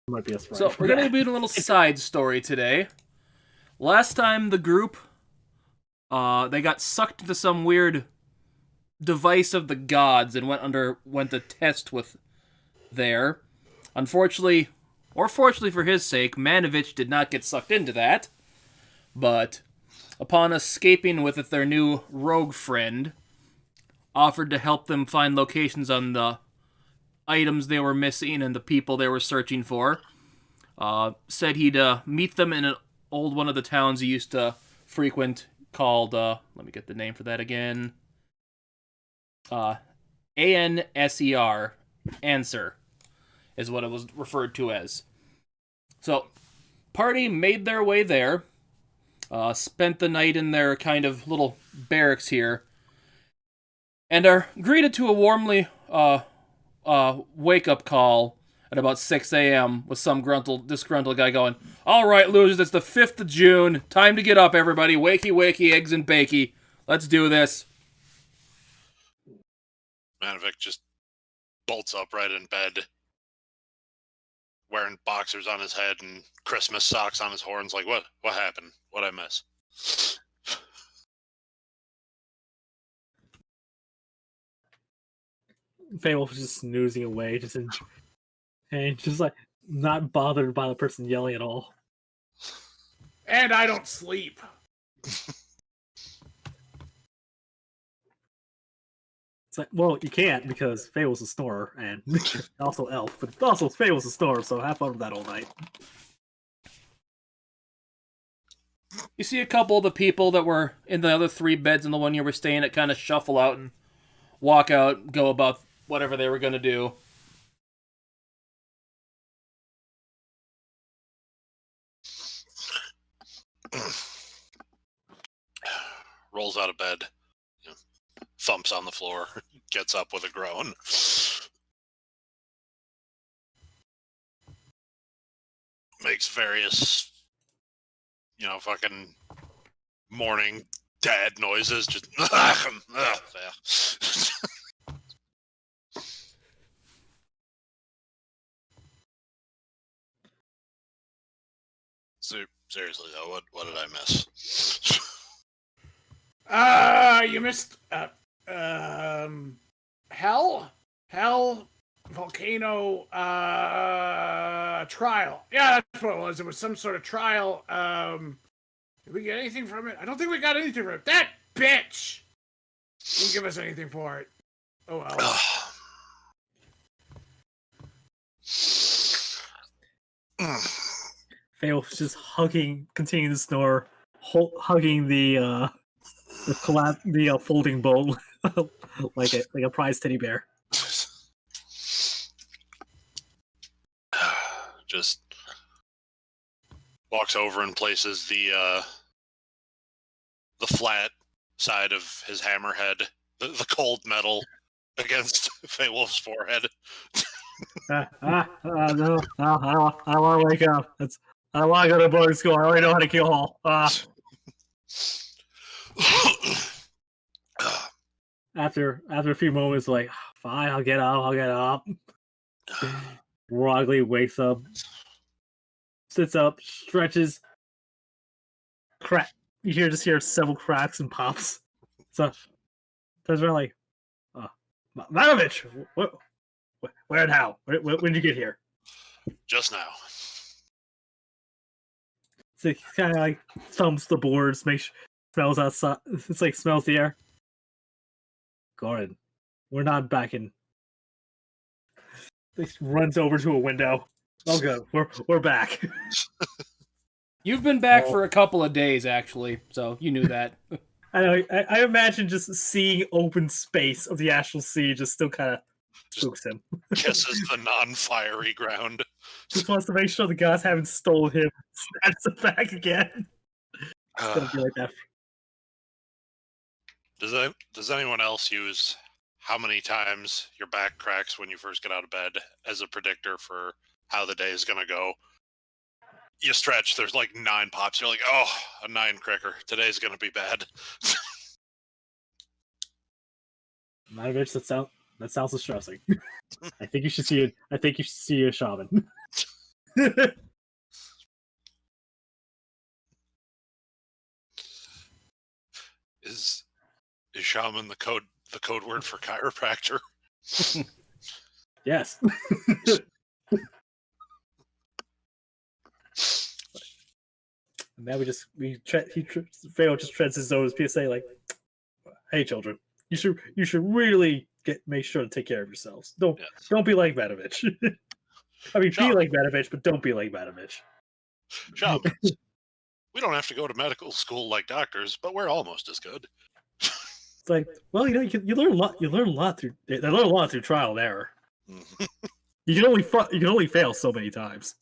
Might be a sprite. So we're gonna be doing a little side story today. Last time the group, they got sucked into some weird device of the gods and went to test with there. Unfortunately, or fortunately for his sake, Manovich did not get sucked into that. But upon escaping with it, their new rogue friend offered to help them find locations on the items they were missing and the people they were searching for. Said he'd meet them in an old one of the towns he used to frequent called, let me get the name for that again. Anser. Anser is what it was referred to as. So, party made their way there, spent the night in their kind of little barracks here, and are greeted to a warmly wake-up call at about 6 a.m. with some disgruntled guy going, "All right, losers, it's the 5th of June. Time to get up, everybody. Wakey, wakey, eggs and bakey. Let's do this." Manovic just bolts upright in bed, wearing boxers on his head and Christmas socks on his horns. Like, what happened? What'd I miss? Beowulf was just snoozing away, and just like not bothered by the person yelling at all. And I don't sleep. It's like, well, you can't because Beowulf's a snorer, and also elf, but also Beowulf's a snorer, so have fun with that all night. You see a couple of the people that were in the other 3 beds in the one you were staying at kind of shuffle out and walk out, go about whatever they were going to do. Rolls out of bed, thumps on the floor, gets up with a groan. Makes various, fucking morning dad noises. Just seriously though, what did I miss? You missed hell, volcano, trial. Yeah, that's what it was. It was some sort of trial. Did we get anything from it? I don't think we got anything from it. That bitch didn't give us anything for it. Oh well. Beowulf's just continuing to snore, hugging the folding bowl like a prize teddy bear. Just walks over and places the flat side of his hammerhead, the cold metal, against Beowulf's forehead. No, I don't want to wake up. I don't want to go to boarding school. I already know how to kill all. After a few moments, like, fine, I'll get up. Groggly wakes up, sits up, stretches. Crack. You just hear several cracks and pops. So, turns around like, Manovich, where and how? When did you get here? Just now. So he kind of like thumps the boards, smells outside. It's like smells the air. Gordon, we're not back in. He runs over to a window. Oh, good. We're back. You've been back for a couple of days, actually, so you knew that. I imagine just seeing open space of the Astral Sea just still kind of spooks him. Kisses the non-fiery ground. Just wants to make sure the guys haven't stolen him. Snaps it back again. It's gonna be like that. Does anyone else use how many times your back cracks when you first get out of bed as a predictor for how the day is going to go? You stretch, there's like 9 pops. You're like, oh, a 9 cricker. Today's going to be bad. Manovich, that sounds distressing. I think you should see it. I think you should see a shaman. Is shaman the code word for chiropractor? Yes. And now Pharaoh just treads his own PSA like, "Hey, children, you should really make sure to take care of yourselves. Don't be like Vanovich. I mean, Shaman. be like Vanovich, but don't be like Vanovich. Shamans. We don't have to go to medical school like doctors, but we're almost as good." It's like, well, you learn a lot. You learn a lot through trial and error. You can only fail so many times.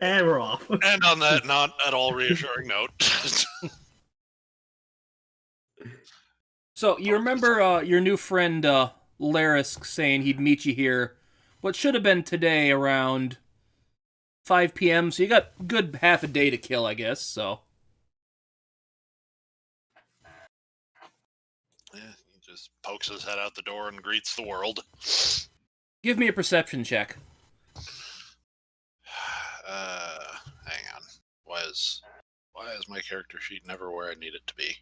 and we're off. And on that not at all reassuring note. So, you remember your new friend Larisk saying he'd meet you here, what should have been today around 5 p.m., so you got a good half a day to kill, I guess, so. Yeah, he just pokes his head out the door and greets the world. Give me a perception check. Hang on. Why is my character sheet never where I need it to be?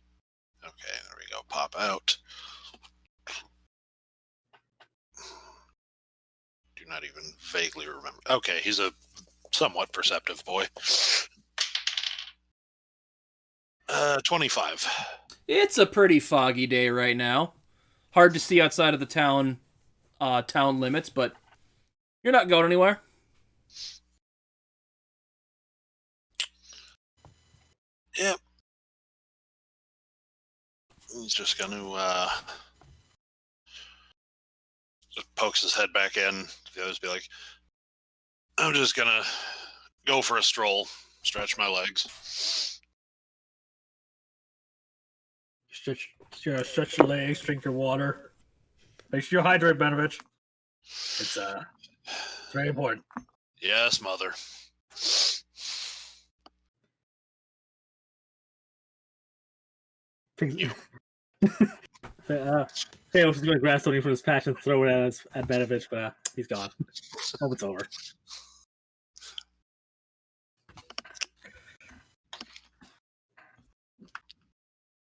Okay, there we go. Pop out. Do not even vaguely remember. Okay, he's a somewhat perceptive boy. 25. It's a pretty foggy day right now. Hard to see outside of the town limits, but you're not going anywhere. Yep. He's just going to just pokes his head back in. The others be like, I'm just going to go for a stroll, stretch my legs. Stretch your legs, drink your water. Make sure you hydrate, Benovich. It's very important. Yes, mother. Theos is going to grab something from his patch and throw it at Benovich, but he's gone. Hope it's over.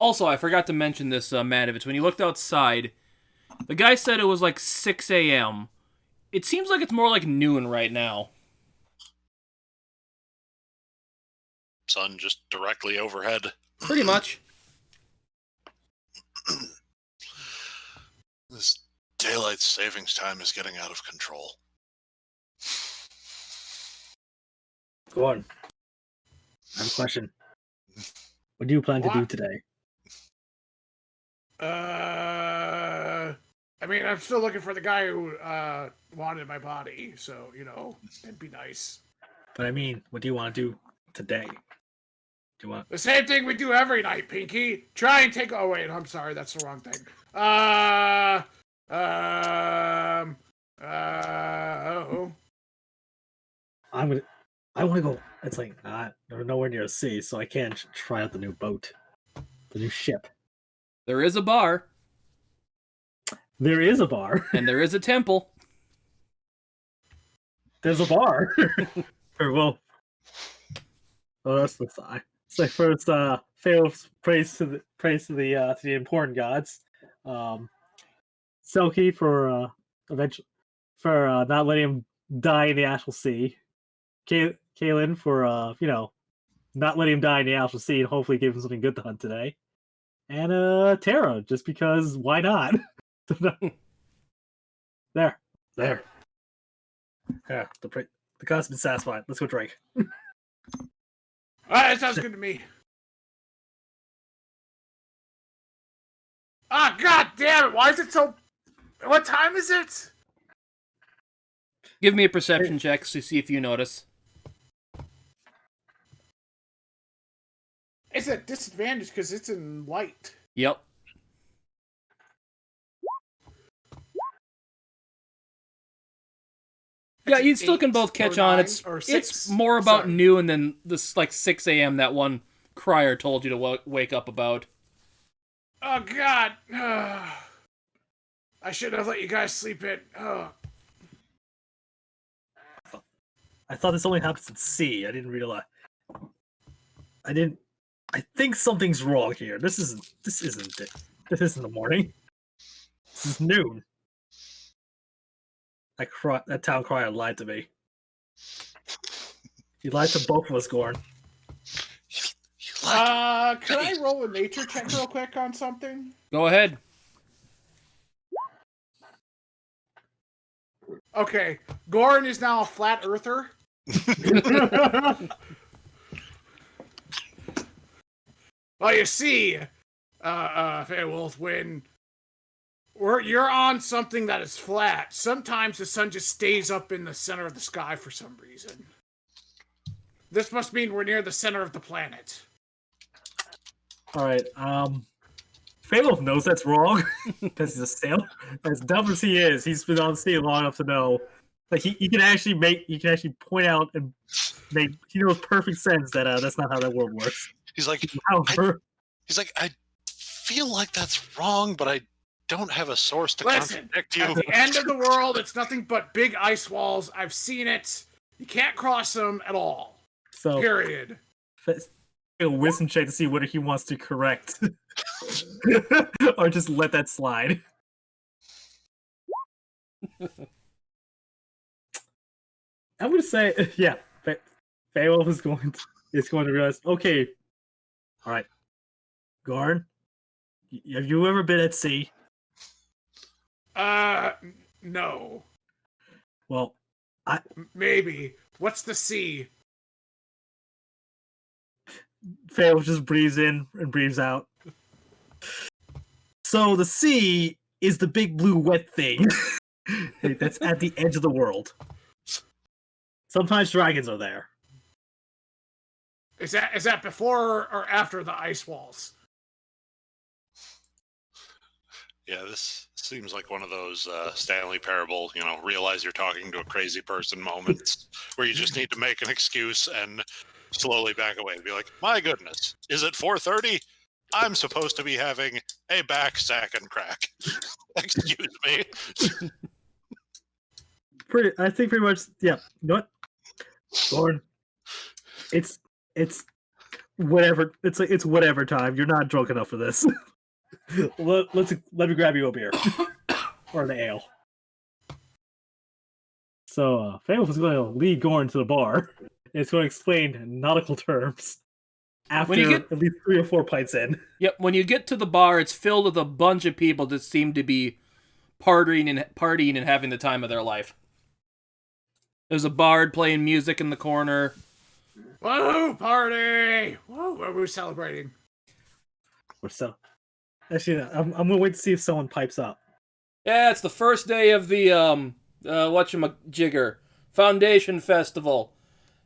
Also, I forgot to mention this, Manovich. When you looked outside, the guy said it was like 6 a.m. It seems like it's more like noon right now. Sun just directly overhead. Pretty much. This daylight savings time is getting out of control. Go on. I have a question. What do you plan to do today? I mean, I'm still looking for the guy who wanted my body, so, that'd be nice. But I mean, what do you want to do today? Do you want the same thing we do every night, Pinky? Try and take... Oh, wait, I'm sorry, that's the wrong thing. I want to go. It's like, we're nowhere near a sea, so I can't try out the new boat. The new ship. There is a bar. There is a bar. And there is a temple. There's a bar. Oh, that's the sigh. So first, Pharaoh's praise to the important gods. Selkie for not letting him die in the Astral Sea. Kaelin for not letting him die in the Astral Sea and hopefully give him something good to hunt today. And Tara, just because why not? There. Yeah, the god's been satisfied. Let's go drink. Alright, that sounds good to me. Ah, god damn it! Why is it so... What time is it? Give me a perception check to see if you notice. It's a disadvantage because it's in light. Yep. Yeah, you still can both catch on. It's more about noon than this 6 a.m. that one crier told you to wake up about. Oh god. I should have let you guys sleep in. Oh. I thought this only happens at sea. I didn't realize. I think something's wrong here. This isn't it. This isn't the morning. This is noon. That town crier lied to me. He lied to both of us, Gorn. Can I roll a nature check real quick on something? Go ahead. Okay, Gorn is now a flat earther. Well, you see, Fairwolf, when you're on something that is flat, sometimes the sun just stays up in the center of the sky for some reason. This must mean we're near the center of the planet. Alright, Fairwolf knows that's wrong, because he's a sailor. As dumb as he is, he's been on sea long enough to know. Like, he can actually point out and he knows perfect sense that that's not how that world works. He's like, However, I feel like that's wrong, but I don't have a source to Listen, contradict you. at the end of the world, it's nothing but big ice walls. I've seen it. You can't cross them at all. so Period. a wisdom check to see whether he wants to correct or just let that slide. I'm gonna say, yeah, Faywolf is going to realize. Okay, all right, Gorn, have you ever been at sea? No. Well, Maybe. What's the sea? Faywolf just breathes in and breathes out. So the sea is the big blue wet thing that's at the edge of the world. Sometimes dragons are there. Is that before or after the ice walls? Yeah, this seems like one of those Stanley Parable, realize you're talking to a crazy person moments where you just need to make an excuse and slowly back away and be like, my goodness, is it 4:30? I'm supposed to be having a back sack and crack. Excuse me. I think pretty much, yeah. You know what? Gorn, it's whatever. It's whatever time. You're not drunk enough for this. let me grab you a beer or an ale. So Fayetteful is going to lead Gorn to the bar. It's going to explain nautical terms after at least 3 or 4 pints in. Yep, when you get to the bar, it's filled with a bunch of people that seem to be partying and having the time of their life. There's a bard playing music in the corner. Whoa, party! Whoa, we're celebrating. Actually, I'm gonna wait to see if someone pipes up. Yeah, it's the first day of the whatchamajigger Foundation Festival.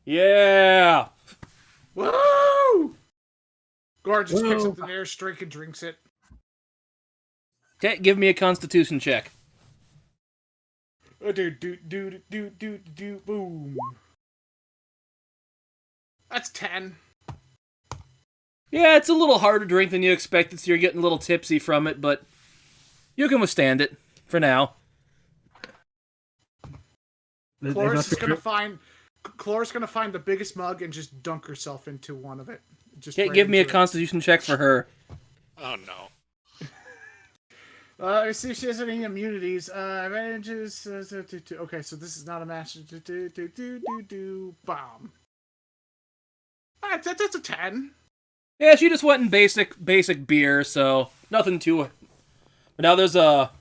Yeah. Woo! Gorn just picks up the nearest drink and drinks it. Okay, give me a Constitution check. Do, boom. That's 10. Yeah, it's a little harder to drink than you expected, so you're getting a little tipsy from it, but you can withstand it for now. Cloris is gonna find the biggest mug and just dunk herself into one of it. Okay, give me a Constitution check for her. Oh no. Let's see if she has any immunities. Advantages. Okay, so this is not a match. Bomb. That's a 10. Yeah, she just went in basic beer, so nothing too. But now there's a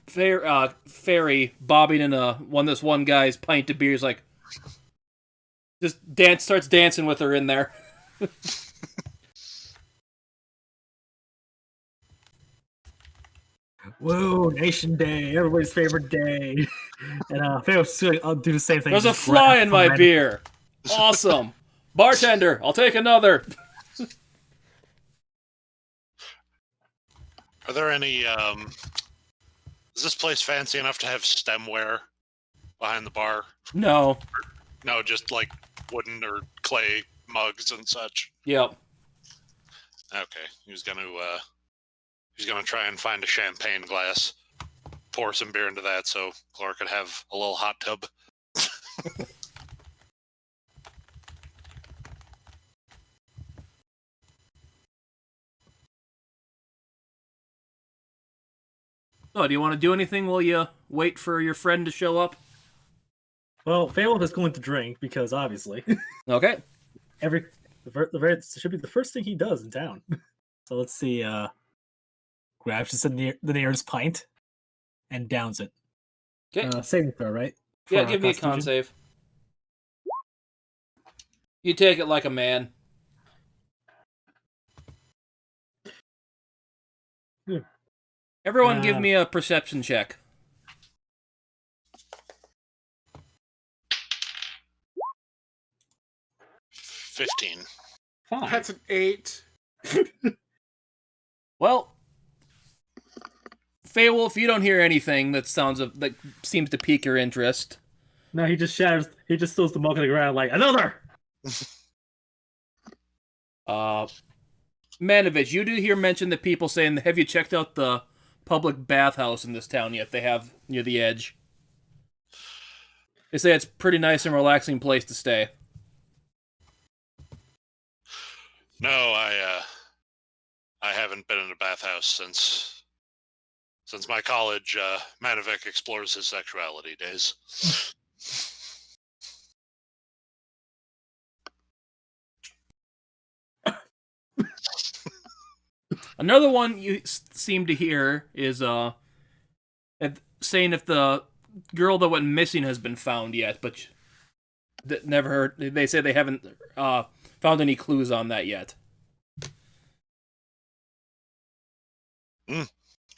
fairy bobbing in this one guy's pint of beer. He's like, just starts dancing with her in there. Whoa, Nation Day, everybody's favorite day. And I'll do the same thing. There's a fly in my beer. Awesome. Bartender, I'll take another. Are there any, is this place fancy enough to have stemware behind the bar? No. No, just like wooden or clay mugs and such. Yep. Okay, he's gonna try and find a champagne glass. pour some beer into that so Clara could have a little hot tub. So, do you want to do anything while you wait for your friend to show up? Well, Fairwolf is going to drink because obviously Okay. it should be the first thing he does in town. So let's see. Grabs just the nearest pint and downs it. Okay. Saving throw, right? Yeah, For, give me a con Constitution? save. You take it like a man. Hmm. Everyone give me a perception check. 15. Fine. That's an 8. Well, Feywolf, you don't hear anything that seems to pique your interest. No, he just shatters. He just throws the mug on the ground like another. Manovich, you do hear mention that people saying, have you checked out the public bathhouse in this town yet? They have near the edge. They say it's a pretty nice and relaxing place to stay. No, I haven't been in a bathhouse since my college Manovic explores his sexuality days. Another one you seem to hear is saying if the girl that went missing has been found yet, but never heard. They say they haven't found any clues on that yet.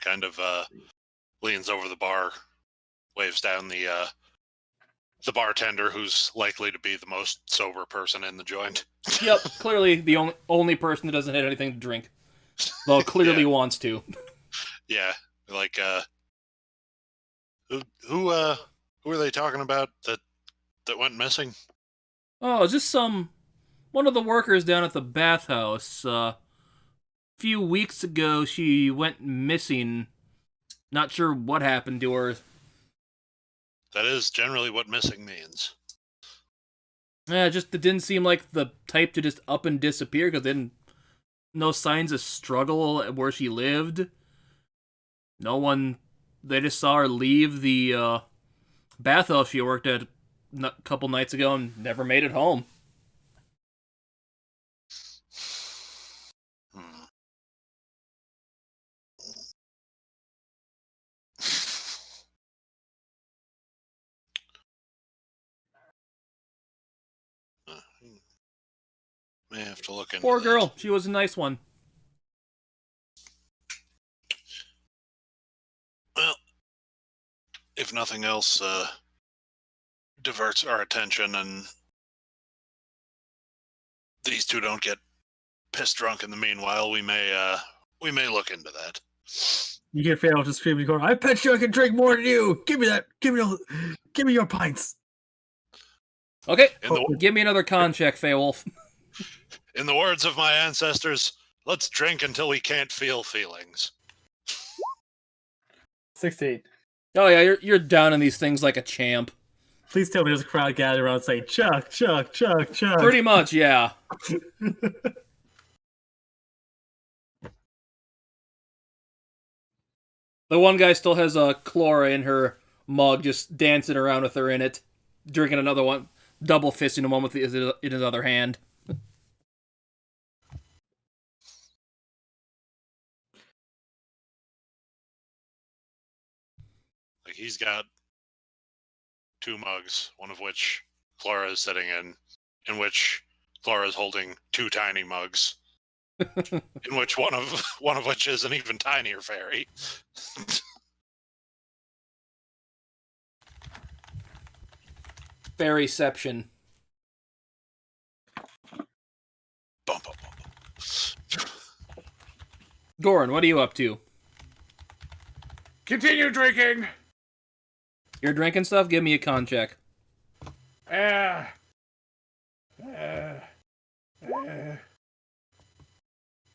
Kind of leans over the bar, waves down the bartender, who's likely to be the most sober person in the joint. Yep, clearly the only person that doesn't have anything to drink, though clearly wants to. Yeah, like who are they talking about that went missing? Oh, is this one of the workers down at the bathhouse? Few weeks ago, she went missing. Not sure what happened to her. That is generally what missing means. Yeah, it didn't seem like the type to just up and disappear because no signs of struggle where she lived. They just saw her leave the bathhouse she worked at a couple nights ago and never made it home. May have to look into Poor that. girl. She was a nice one. Well, if nothing else diverts our attention and these two don't get pissed drunk in the meanwhile, we may look into that. You hear Fairwolf just screaming in the corner, I bet you I can drink more than you! Give me that! Give me your pints! Okay, give me another con check, Feywolf. In the words of my ancestors, let's drink until we can't feel feelings. 16. Oh yeah, you're down in these things like a champ. Please tell me there's a crowd gathered around saying, Chuck, Chuck, Chuck, Chuck. Pretty much, yeah. The one guy still has a Chlora in her mug, just dancing around with her in it, drinking another one, double fisting one in his other hand. Like, he's got 2 mugs, one of which Clara is sitting in which Clara is holding 2 tiny mugs, in which one of which is an even tinier fairy. Fairyception. Bum, bum, bum. Goran, what are you up to? Continue drinking. You're drinking stuff? Give me a con check. That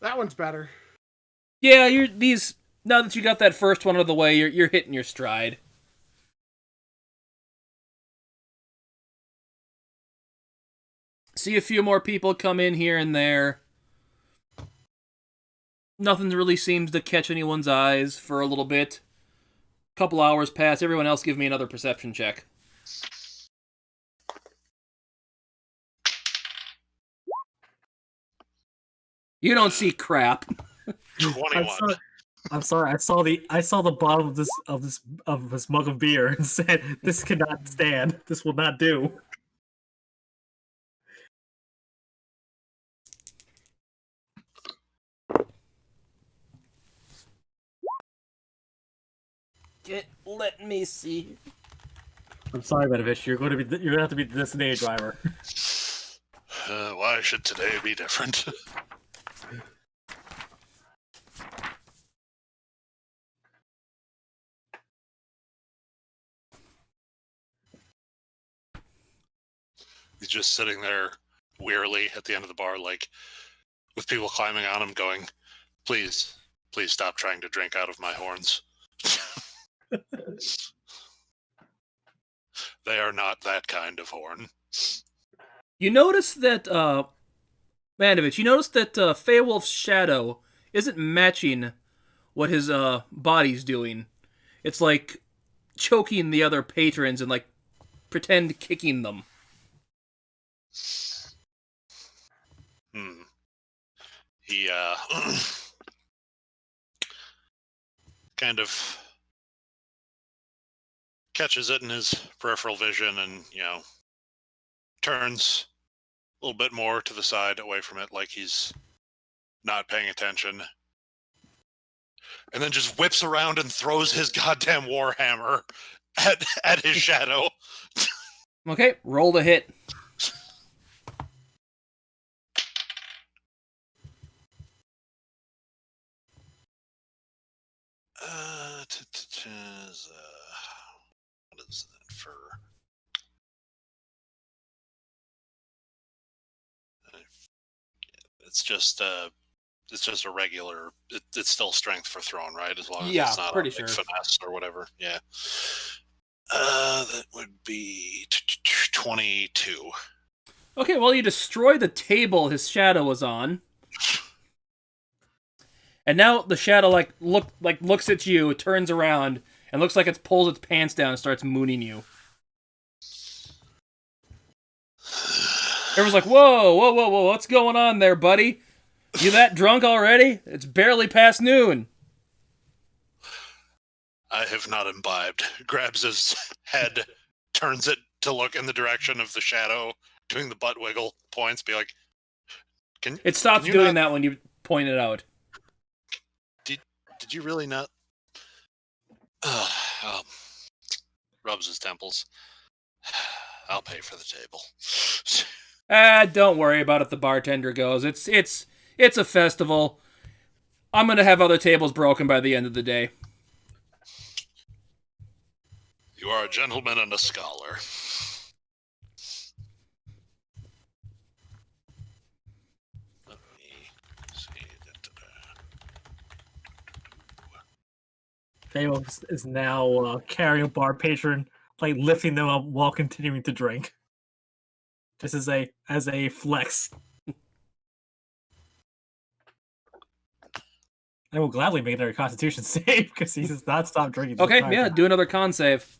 one's better. Yeah, these now that you got that first one out of the way, you're hitting your stride. See a few more people come in here and there. Nothing really seems to catch anyone's eyes for a little bit. Couple hours pass. Everyone else give me another perception check. You don't see crap. 21. I'm sorry. I saw the bottom of this mug of beer and said, "This cannot stand. This will not do." Let me see. I'm sorry, Benovich. You're gonna have to be the designated driver. Why should today be different? He's just sitting there wearily at the end of the bar, like, with people climbing on him going, please stop trying to drink out of my horns. They are not that kind of horn. You notice that, Manovich, Feywolf's shadow isn't matching what his, body's doing. It's like choking the other patrons and, like, pretend kicking them. He, kind of catches it in his peripheral vision and, turns a little bit more to the side, away from it, like he's not paying attention. And then just whips around and throws his goddamn warhammer at his shadow. Okay, roll the hit. What is that for? It's just a regular. It's still strength for thrown, right? As long as it's not pretty like sure. finesse or whatever. Yeah. That would be 22. Okay, well, you destroy the table his shadow was on. And now the shadow looks at you, turns around, and looks like it pulls its pants down and starts mooning you. Everyone's like, whoa, what's going on there, buddy? You that drunk already? It's barely past noon. I have not imbibed. Grabs his head, turns it to look in the direction of the shadow, doing the butt wiggle, points, be like, It stops doing that when you point it out. Did you really not? Rubs his temples. I'll pay for the table. Don't worry about it, the bartender goes. It's a festival. I'm gonna have other tables broken by the end of the day. You are a gentleman and a scholar. Let me see. Feywolf is now carrying a bar patron, like lifting them up while continuing to drink. Just as a flex. I will gladly make another Constitution save because he does not stop drinking. Okay, yeah, do another con save.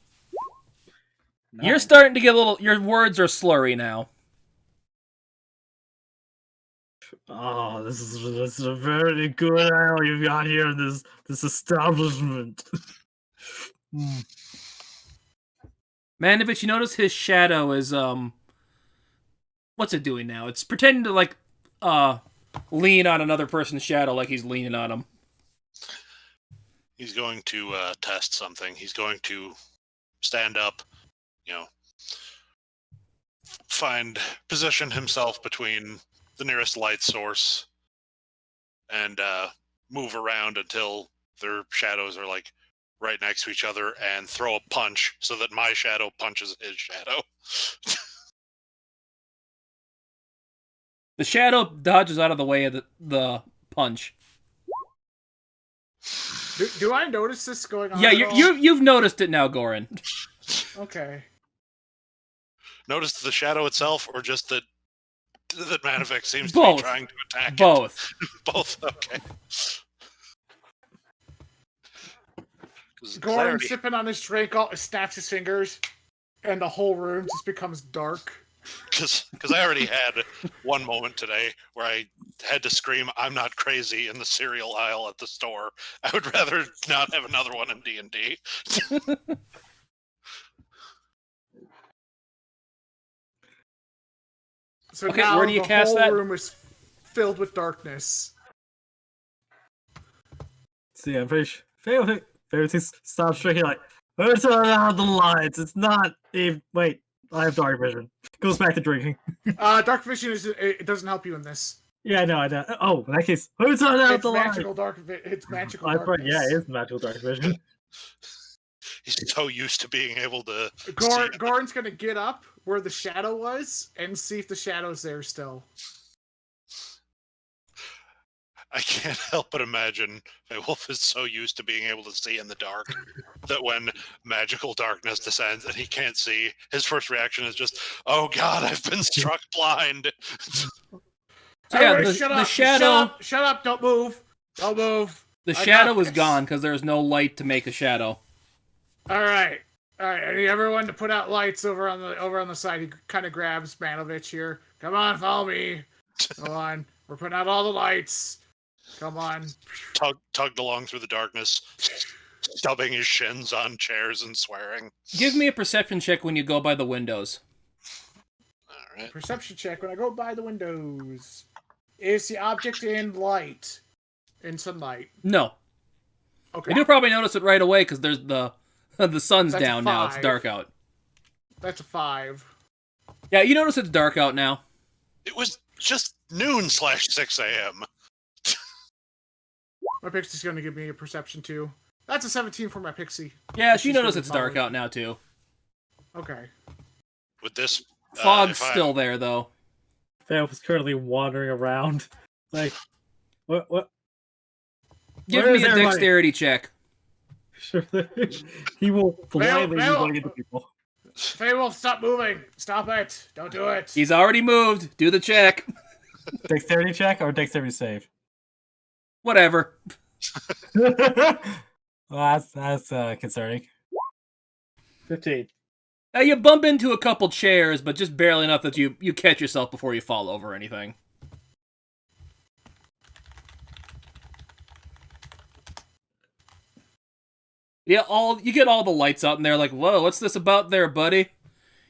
No. You're starting to get a little. Your words are slurry now. Oh, this is a very good ale you've got here in this establishment. Manovich, you notice his shadow is what's it doing now? It's pretending to lean on another person's shadow like he's leaning on him. He's going to test something. He's going to stand up, position himself between the nearest light source and move around until their shadows are like right next to each other and throw a punch so that my shadow punches his shadow. The shadow dodges out of the way of the punch. Do I notice this going on? Yeah, at all? you've noticed it now, Goran. Okay. Notice the shadow itself, or just that Manifex seems to Both. be trying to attack Both. it? Both. Okay. Goran sipping on his drink, snaps his fingers, and the whole room just becomes dark. Because I already had one moment today where I had to scream, "I'm not crazy" in the cereal aisle at the store. I would rather not have another one in D&D. So Okay, now where do you the cast whole that? room is filled with darkness. See, I'm pretty sure. Favorite stops drinking like, let's turn out the lights. It's not even. Wait, I have dark vision. Goes back to drinking. Dark vision it doesn't help you in this. Yeah, I know. Oh, in that case, who turned out It's the lights? it's magical That's right. darkness. Yeah, it is magical dark vision. He's so used to being able to see. Goran's gonna get up where the shadow was and see if the shadow's there still. I can't help but imagine Wolf is so used to being able to see in the dark that when magical darkness descends and he can't see, his first reaction is just, "Oh God, I've been struck blind." So yeah, Everybody the shadow. Shut up! Don't move! Don't move! The I shadow got is this. gone because there's no light to make a shadow. All right. I need everyone to put out lights over on the side. He kind of grabs Manovich here. Come on, follow me. Come on. We're putting out all the lights. Come on. Tugged along through the darkness, stubbing his shins on chairs and swearing. Give me a perception check when you go by the windows. All right. Perception check when I go by the windows. Is the object in light? In sunlight? No. Okay. You do probably notice it right away because there's the sun's That's a down now. It's 5. dark out. That's a 5. Yeah, you notice it's dark out now. It was just noon / 6 a.m. My pixie's going to give me a perception too. That's a 17 for my pixie. Yeah, she She's noticed really it's dark knowledge. out now too. Okay. With this Fog's if still there though. Fail was currently wandering around. Like, what? Give Where me is a everybody? dexterity check. Sure. He will blindly be Fail. going into people. Feywolf, stop moving! Stop it! Don't do it! He's already moved. Do the check. Dexterity check or dexterity save? Whatever. Well, that's concerning. 15. Now you bump into a couple chairs, but just barely enough that you catch yourself before you fall over or anything. Yeah, you get all the lights out, and they're like, "Whoa, what's this about there, buddy?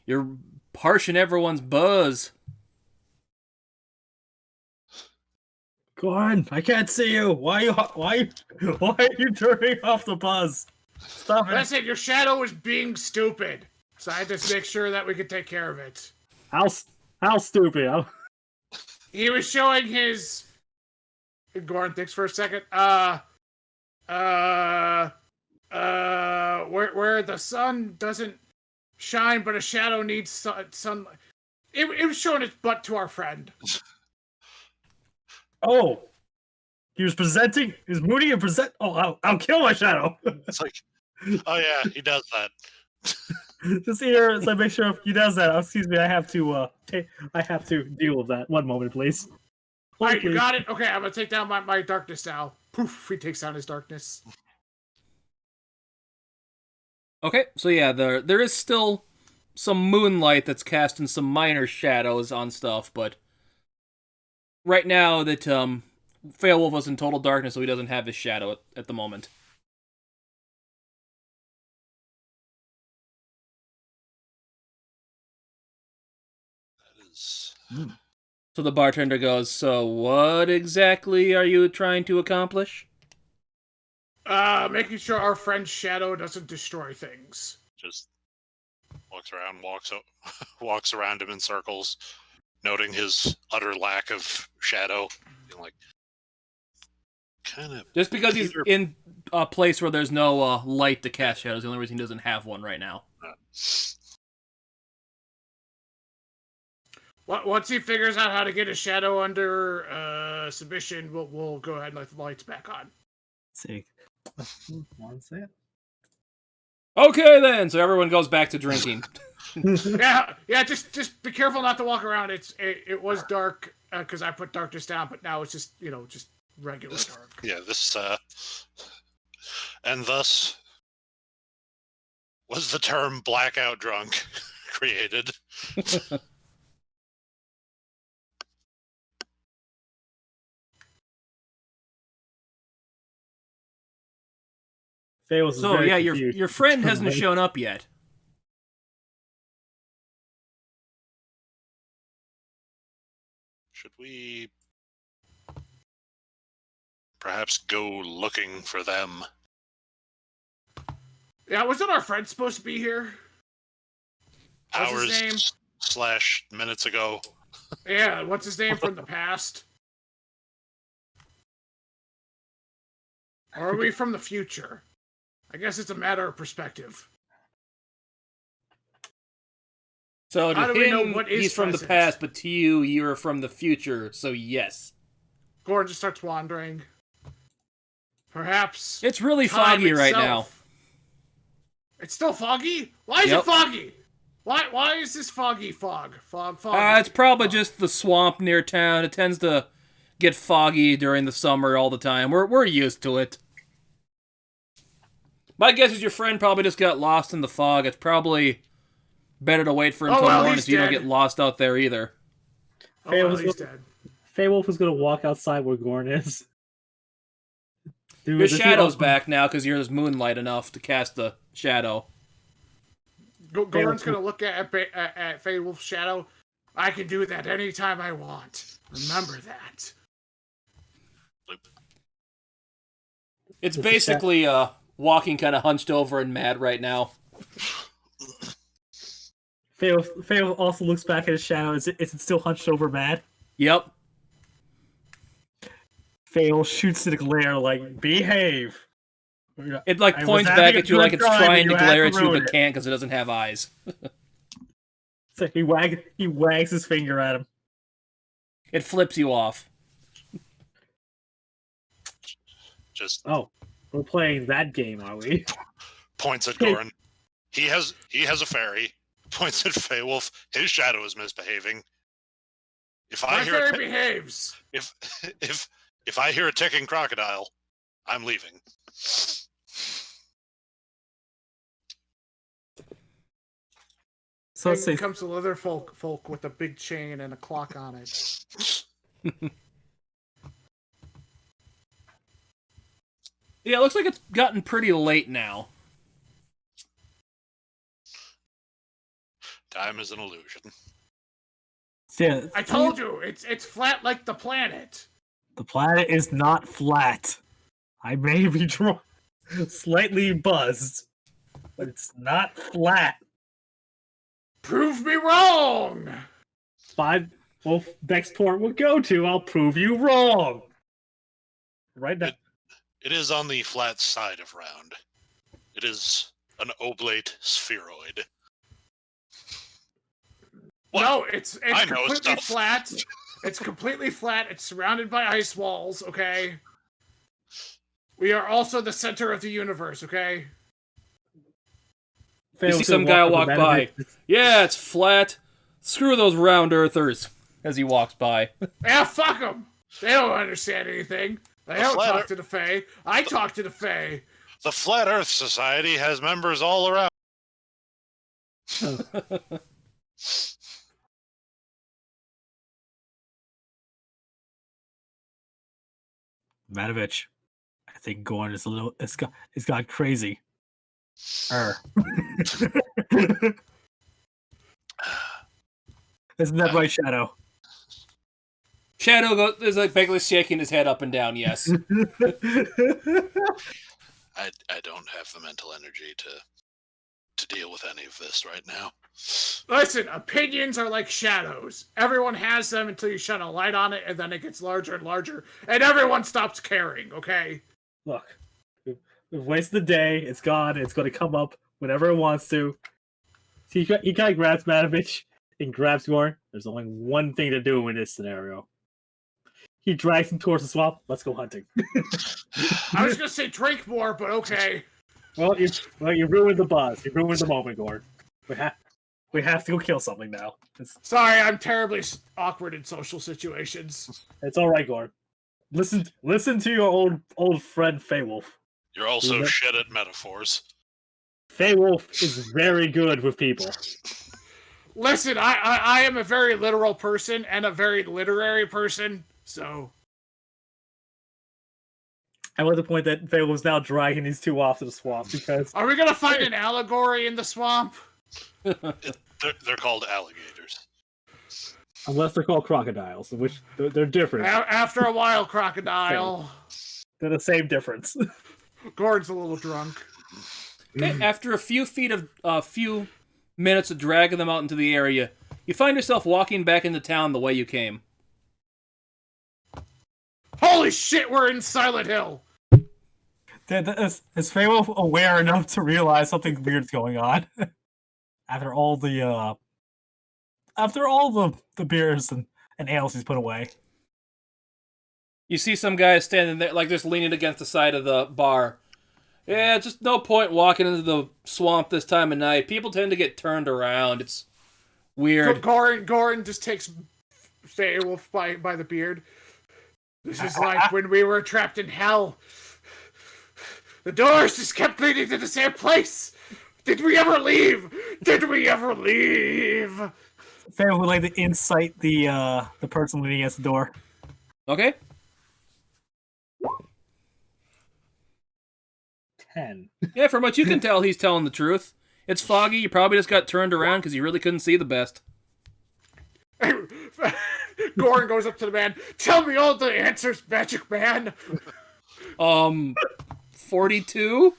You're harshing everyone's buzz." Goran, I can't see you. Why are you turning off the buzz? Stop it. Listen, your shadow is being stupid. So I had to make sure that we could take care of it. How stupid? He was showing his... Goran thinks for a second. Where the sun doesn't shine, but a shadow needs sunlight. It was showing its butt to our friend. Oh, he was presenting. He was moody and present. Oh, I'll kill my shadow. It's like, oh yeah, he does that. Just here, so I make sure if he does that. Excuse me, I have to deal with that. One moment, please. All right, you got it. Okay, I'm gonna take down my darkness now. Poof! He takes down his darkness. Okay, so yeah, there is still some moonlight that's casting some minor shadows on stuff, but right now that Feywolf was in total darkness, so he doesn't have his shadow at the moment. That is... So the bartender goes, "So what exactly are you trying to accomplish?" Making sure our friend's shadow doesn't destroy things. Just walks around him in circles, noting his utter lack of shadow. Being like, kind of. Just because he's in a place where there's no light to cast shadows, the only reason he doesn't have one right now. Once he figures out how to get his shadow under submission, we'll go ahead and let the lights back on. Let's see. Want to say it? Okay, then. So everyone goes back to drinking. Yeah. Just be careful not to walk around. It was dark because I put darkness down, but now it's just just regular dark. Yeah, this and thus was the term blackout drunk created. Fails is So very yeah, confused. your friend hasn't shown up yet. Should we perhaps go looking for them? Yeah, wasn't our friend supposed to be here? What's his name? Hours/minutes ago. Yeah, what's his name from the past? Or are we from the future? I guess it's a matter of perspective. So to How do we know him, what is he's from the present? past, but to you, you're from the future. So yes, Gordon just starts wandering. Perhaps it's really time foggy right now. itself. It's still foggy? Why is Yep. it foggy? Why is this foggy? Foggy. It's probably just the swamp near town. It tends to get foggy during the summer all the time. We're used to it. My guess is your friend probably just got lost in the fog. It's probably better to wait for him till morning so you don't get lost out there either. Oh, well, he's dead. Feywolf is going to walk outside where Gorn is. Your shadow's back now because you're moonlight enough to cast the shadow. Gordon's going to look at Feywolf's shadow. I can do that anytime I want. Remember that. It's basically walking kind of hunched over and mad right now. Feywolf also looks back at his shadow. Is it still hunched over mad? Yep. Feywolf shoots it a glare like, behave. It like points back at you like it's trying to glare at you but can't because it doesn't have eyes. So he wags his finger at him. It flips you off. Just we're playing that game, are we? points at Goran. He has a fairy. Points at Feywolf. His shadow is misbehaving. My fairy behaves. If I hear a ticking crocodile, I'm leaving. So let's see. Comes the leather folk with a big chain and a clock on it. Yeah, it looks like it's gotten pretty late now. Time is an illusion. Yeah, I told you, it's flat like the planet. the planet is not flat. I may be slightly buzzed, but it's not flat. Prove me wrong. Next port we'll go to, I'll prove you wrong. Right now. It is on the flat side of round. It is an oblate spheroid. What? No, it's completely stuff. flat. It's completely flat. It's surrounded by ice walls, okay? We are also the center of the universe, okay? You see some guy walk by. Yeah, it's flat. Screw those round earthers. As he walks by. Yeah, fuck them. They don't understand anything. They don't talk to the Fae. I talk to the Fae. The Flat Earth Society has members all around. Matovich, I think Gorn is it's got crazy. Isn't that right, Shadow? Shadow is like basically shaking his head up and down, yes. I don't have the mental energy to deal with any of this right now. Listen, opinions are like shadows. Everyone has them until you shine a light on it, and then it gets larger and larger, and everyone stops caring, okay? Look, we've wasted the day. It's gone. It's going to come up whenever it wants to. He kind of grabs Matovich and grabs Gorn. There's only one thing to do in this scenario. He drags him towards the swamp. Let's go hunting. I was gonna say drink more, but okay. Well, you ruined the buzz. You ruined the moment, Gord. We have to go kill something now. Sorry, I'm terribly awkward in social situations. It's all right, Gord. Listen to your old friend Feywolf. You're also shit at metaphors. Feywolf is very good with people. Listen, I am a very literal person and a very literary person, so... I want to point that Feywolf is now dragging these two off to the swamp because... Are we gonna find an allegory in the swamp? They're called alligators. Unless they're called crocodiles, which they're different. After a while, crocodile. They're the same difference. Gord's a little drunk. Okay, after a few minutes of dragging them out into the area, you find yourself walking back into town the way you came. Holy shit, we're in Silent Hill! Is Feywolf aware enough to realize something weird's going on? After all the beers and ales he's put away. You see some guy standing there, like just leaning against the side of the bar. Yeah, just no point walking into the swamp this time of night. People tend to get turned around. It's weird. Goran just takes Feywolf by the beard. This is like when we were trapped in hell. The doors just kept leading to the same place. Did we ever leave? Feywolf would like to incite the person leaning against the door. Okay. 10. Yeah, from what you can tell, he's telling the truth. It's foggy. You probably just got turned around because you really couldn't see the best. Goran goes up to the man. Tell me all the answers, magic man. 42?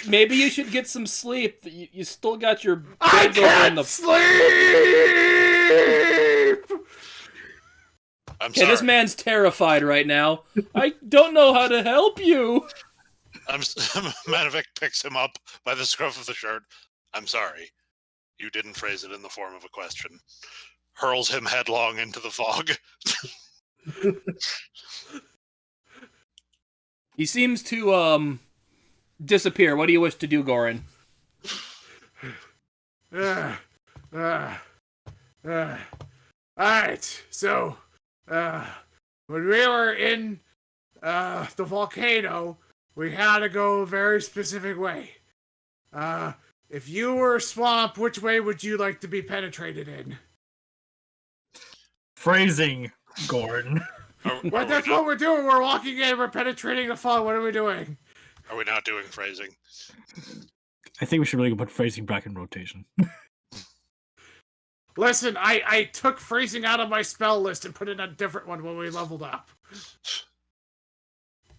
Maybe you should get some sleep. You still got your I beds over in the... sleep! I'm sorry. This man's terrified right now. I don't know how to help you. Manovic picks him up by the scruff of the shirt. I'm sorry. You didn't phrase it in the form of a question. Hurls him headlong into the fog. He seems to, disappear. What do you wish to do, Goran? Alright, so, when we were in, the volcano, we had to go a very specific way. If you were a swamp, which way would you like to be penetrated in? Phrasing, Gordon. That's what we're doing. We're walking in, we're penetrating the fog. What are we doing? Are we not doing phrasing? I think we should really put phrasing back in rotation. Listen, I took phrasing out of my spell list and put in a different one when we leveled up.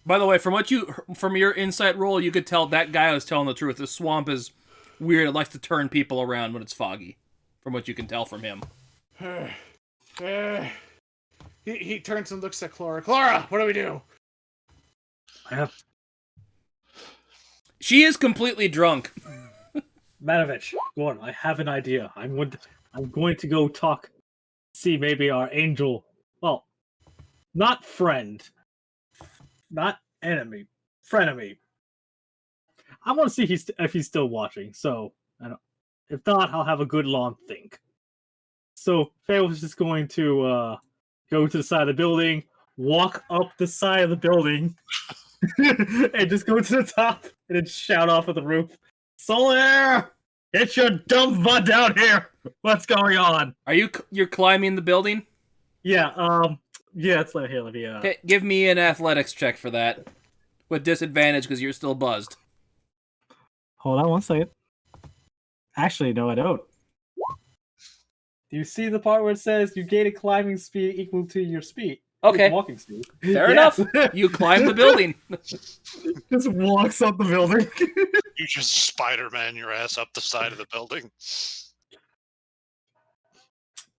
By the way, from your insight roll, you could tell that guy was telling the truth. The swamp is weird. It likes to turn people around when it's foggy. From what you can tell from him. He turns and looks at Clara. Clara, what do we do? She is completely drunk. Manovich, go on. I have an idea. I'm going to go talk. See, maybe our angel. Well, not friend, not enemy, frenemy. I want to see if he's still watching. So, if not, I'll have a good long think. So, Faye was just going to go to the side of the building, walk up the side of the building, and just go to the top, and then shout off at the roof, Solaire! Get your dumb butt down here! What's going on? You're climbing the building? Yeah, it's let me, Okay, give me an athletics check for that. With disadvantage, because you're still buzzed. Hold on one second. Actually, no, I don't. Do you see the part where it says you gain a climbing speed equal to your speed? Okay. Walking speed. Fair enough. You climb the building. Just walks up the building. You just Spider-Man your ass up the side of the building.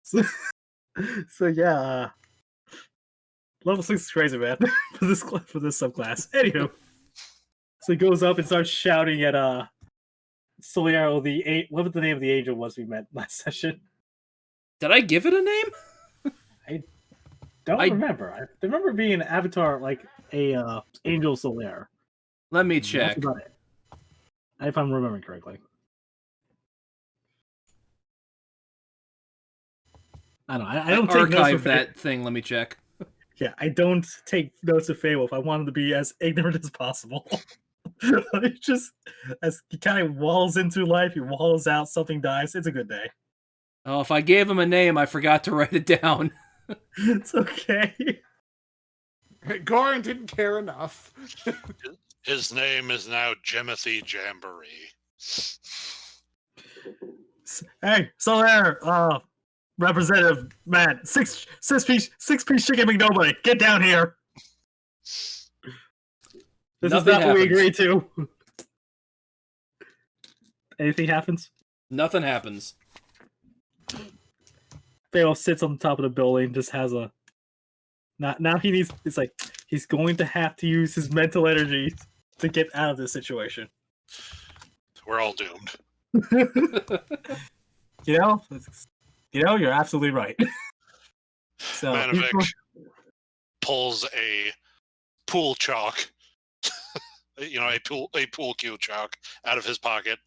So yeah, level 6 is crazy, man. for this subclass. Anywho, so he goes up and starts shouting at Solero, what was the name of the angel was we met last session? Did I give it a name? Don't I- remember. I remember being an avatar like a angel Solero. Let me That's check. about it. If I'm remembering correctly. I don't know. I don't take notes archive of that thing. Let me check. Yeah, I don't take notes of Feywolf. I want him to be as ignorant as possible. It's just as he kind of walls into life, he walls out, something dies. It's a good day. Oh, if I gave him a name, I forgot to write it down. It's okay. Goran didn't care enough. His name is now Jimothy Jamboree. Hey, so there, Representative man, six piece chicken McNobody, get down here. This Nothing is not what we happens. agreed to. Anything happens? Nothing happens. Fail sits on the top of the building, just has a. Now he needs. It's like he's going to have to use his mental energy to get out of this situation. We're all doomed. You're absolutely right. So Manovic pulls a pool chalk, a pool cue chalk out of his pocket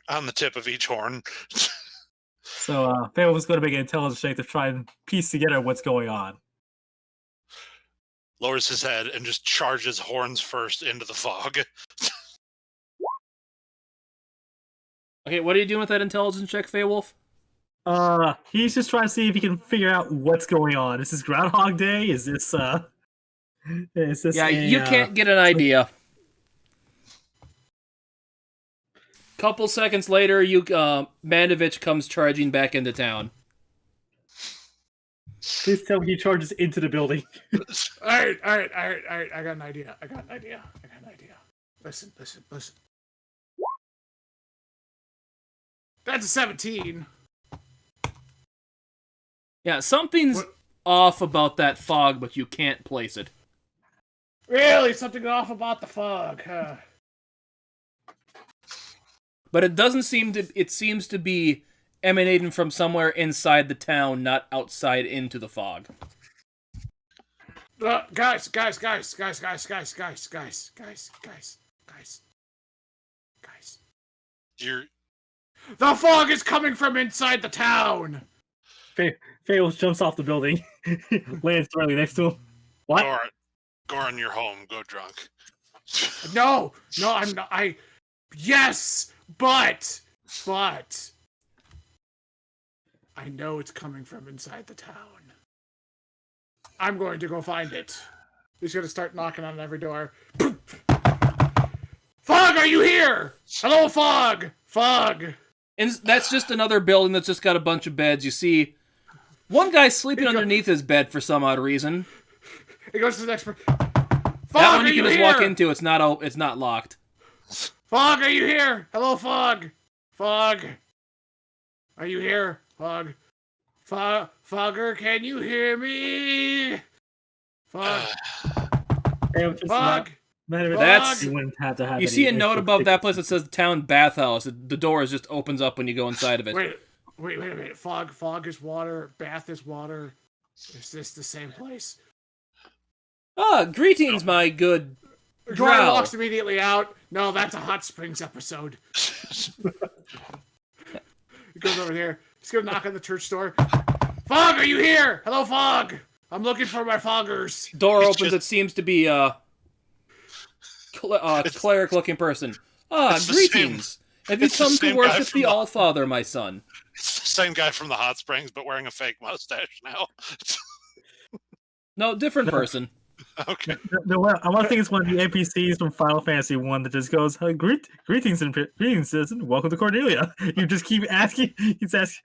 on the tip of each horn. So Fail was going to make an intelligence check to try and piece together what's going on. Lowers his head and just charges horns first into the fog. Okay, what are you doing with that intelligence check, Feywolf? He's just trying to see if he can figure out what's going on. Is this Groundhog Day? Is this Yeah, you can't get an idea. Couple seconds later, Mandovich comes charging back into town. Please tell me he charges into the building. All right. I got an idea. Listen. That's a 17. Yeah, something's What? off about that fog, but you can't place it. Really? Something off about the fog, huh? But it doesn't seem to. It seems to be emanating from somewhere inside the town, not outside into the fog. Guys. You're The fog is coming from inside the town. Fail jumps off the building, lands directly next to him. What? Goran, you're home. Go drunk. No, I'm not. Yes, but I know it's coming from inside the town. I'm going to go find it. He's going to start knocking on every door. Fog, are you here? Hello, Fog. And that's just another building that's just got a bunch of beds. You see one guy sleeping underneath his bed for some odd reason. He goes to the next person. Fog, That one are you you can just here? walk into. It's not locked. Fog, are you here? Hello, Fog. Fog. Are you here? Fog. Fogger, can you hear me? Fog. Fog. That's- You wouldn't have to have. You any see a note extra above that place tickets. that says town bathhouse. The door just opens up when you go inside of it. Wait a minute. Fog is water. Bath is water. Is this the same place? Ah, greetings, my good Goran drow. walks immediately out. No, that's a Hot Springs episode. He goes over there. He's gonna knock on the church door. Fog, are you here? Hello, Fog. I'm looking for my foggers. Door It's opens. just- It seems to be cleric-looking person. Ah, It's the same- greetings. Have you it's the come to same guy worship from the the- All-Father, my son? It's the same guy from the Hot Springs, but wearing a fake mustache now. No, different person. Okay. I want to think it's one of the NPCs from Final Fantasy 1 that just goes, greetings, citizen. Welcome to Cornelia. You just keep asking, he's asking,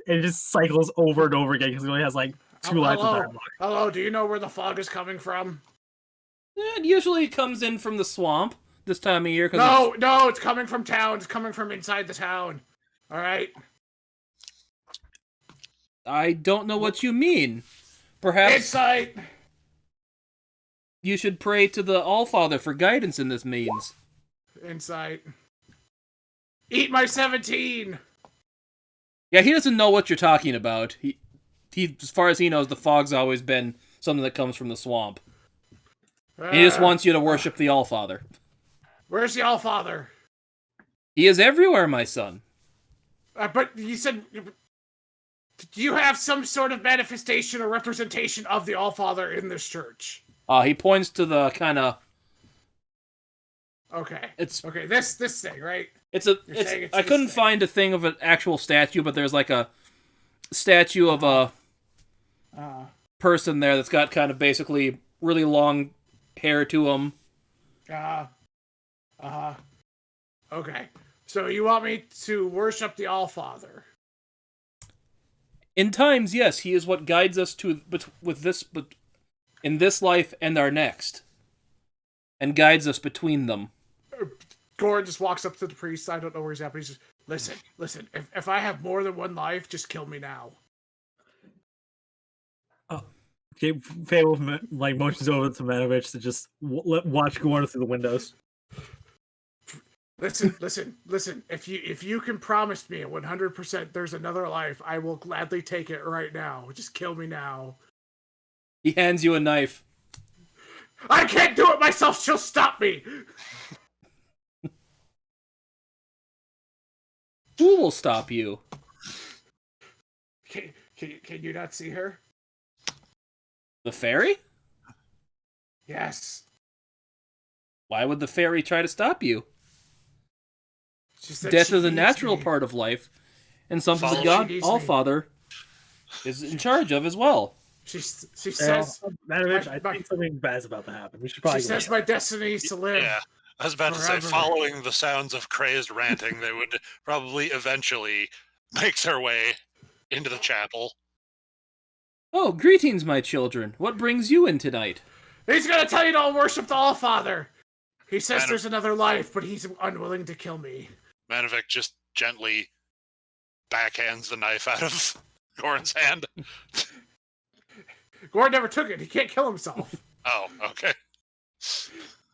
and it just cycles over and over again because it only has like 2 lines of dialogue. Hello, do you know where the fog is coming from? It usually comes in from the swamp this time of year. 'Cause No, it's coming from town. It's coming from inside the town. All right. I don't know what you mean. Perhaps Insight. you should pray to the All-Father for guidance in this means. Insight. Eat my 17! Yeah, he doesn't know what you're talking about. He, as far as he knows, the fog's always been something that comes from the swamp. And he just wants you to worship the Allfather. Where's the Allfather? He is everywhere, my son. But you said... Do you have some sort of manifestation or representation of the Allfather in this church? He points to the kind of... Okay. Okay, this thing, right? I couldn't find a thing of an actual statue, but there's like a statue of a person there that's got kind of basically really long hair to him. Okay. So you want me to worship the Allfather? In times, yes, he is what guides us in this life and our next, and guides us between them. Goran just walks up to the priest. I don't know where he's at, but he's just, listen. If I have more than one life, just kill me now. Okay, Fable motions over to Manovich to just watch Goran through the windows. Listen. If you can promise me 100% there's another life, I will gladly take it right now. Just kill me now. He hands you a knife. I can't do it myself. She'll stop me. Who will stop you? Can you not see her? The fairy? Yes. Why would the fairy try to stop you? Death is a natural part of life, and something the God Allfather is in charge of as well. She says, Manovich, I think something bad's about to happen. We should probably. She says my destiny is to live. Yeah, I was about forever. to say, following the sounds of crazed ranting, they would probably eventually make their way into the chapel. Oh, greetings, my children. What brings you in tonight? He's gonna tell you to worship the Allfather. He says there's another life, but he's unwilling to kill me. Manovic just gently backhands the knife out of Goran's hand. Goran never took it. He can't kill himself. Oh, okay.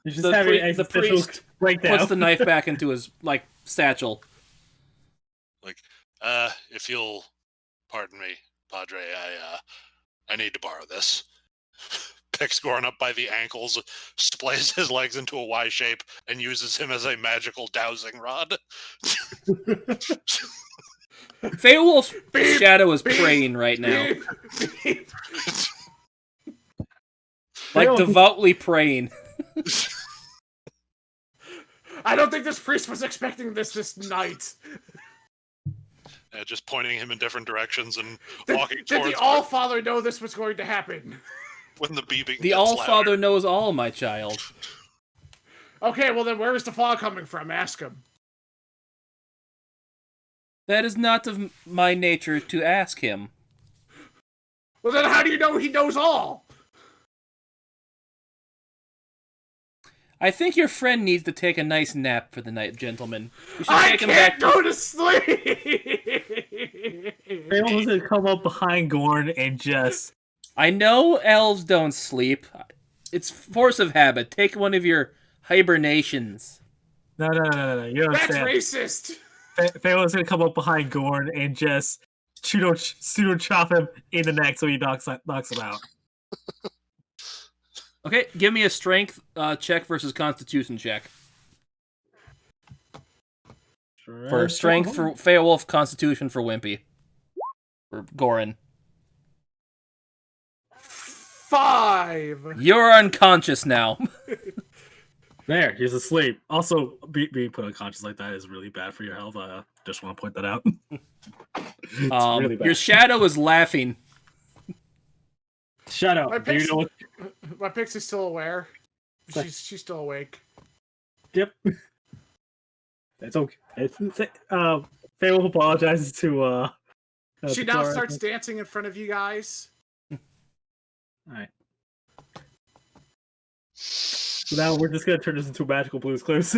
He's just having an existential breakdown. Puts the knife back into his satchel. If you'll pardon me, Padre, I need to borrow this. Picks Goran up by the ankles, splays his legs into a Y shape, and uses him as a magical dowsing rod. Feywolf's shadow is praying right now. Devoutly praying. I don't think this priest was expecting this night. Just pointing him in different directions and walking towards... Did the Allfather know this was going to happen? When the beeping The gets Allfather louder. knows all, my child. Okay, well then where is the fog coming from? Ask him. That is not of my nature to ask him. Well then how do you know he knows all? I think your friend needs to take a nice nap for the night, gentlemen. You should I take him can't back go to sleep! Fable's gonna come up behind Goran and just... I know elves don't sleep. It's force of habit. Take one of your hibernations. No. You don't That's understand. racist! Fable's gonna come up behind Goran and just pseudo chop him in the neck so he knocks him out. Okay, give me a strength check versus constitution check. For strength for Feywolf, constitution for Wimpy. For Goran. 5! You're unconscious now. There, he's asleep. Also, being put unconscious like that is really bad for your health. I just want to point that out. It's really bad. Your shadow is laughing. Shut up. Do you know what... My Pixie's still aware. She's still awake. Yep. That's okay. Fable apologizes to she now starts dancing in front of you guys. Alright. So now we're just gonna turn this into Magical Blues Clues.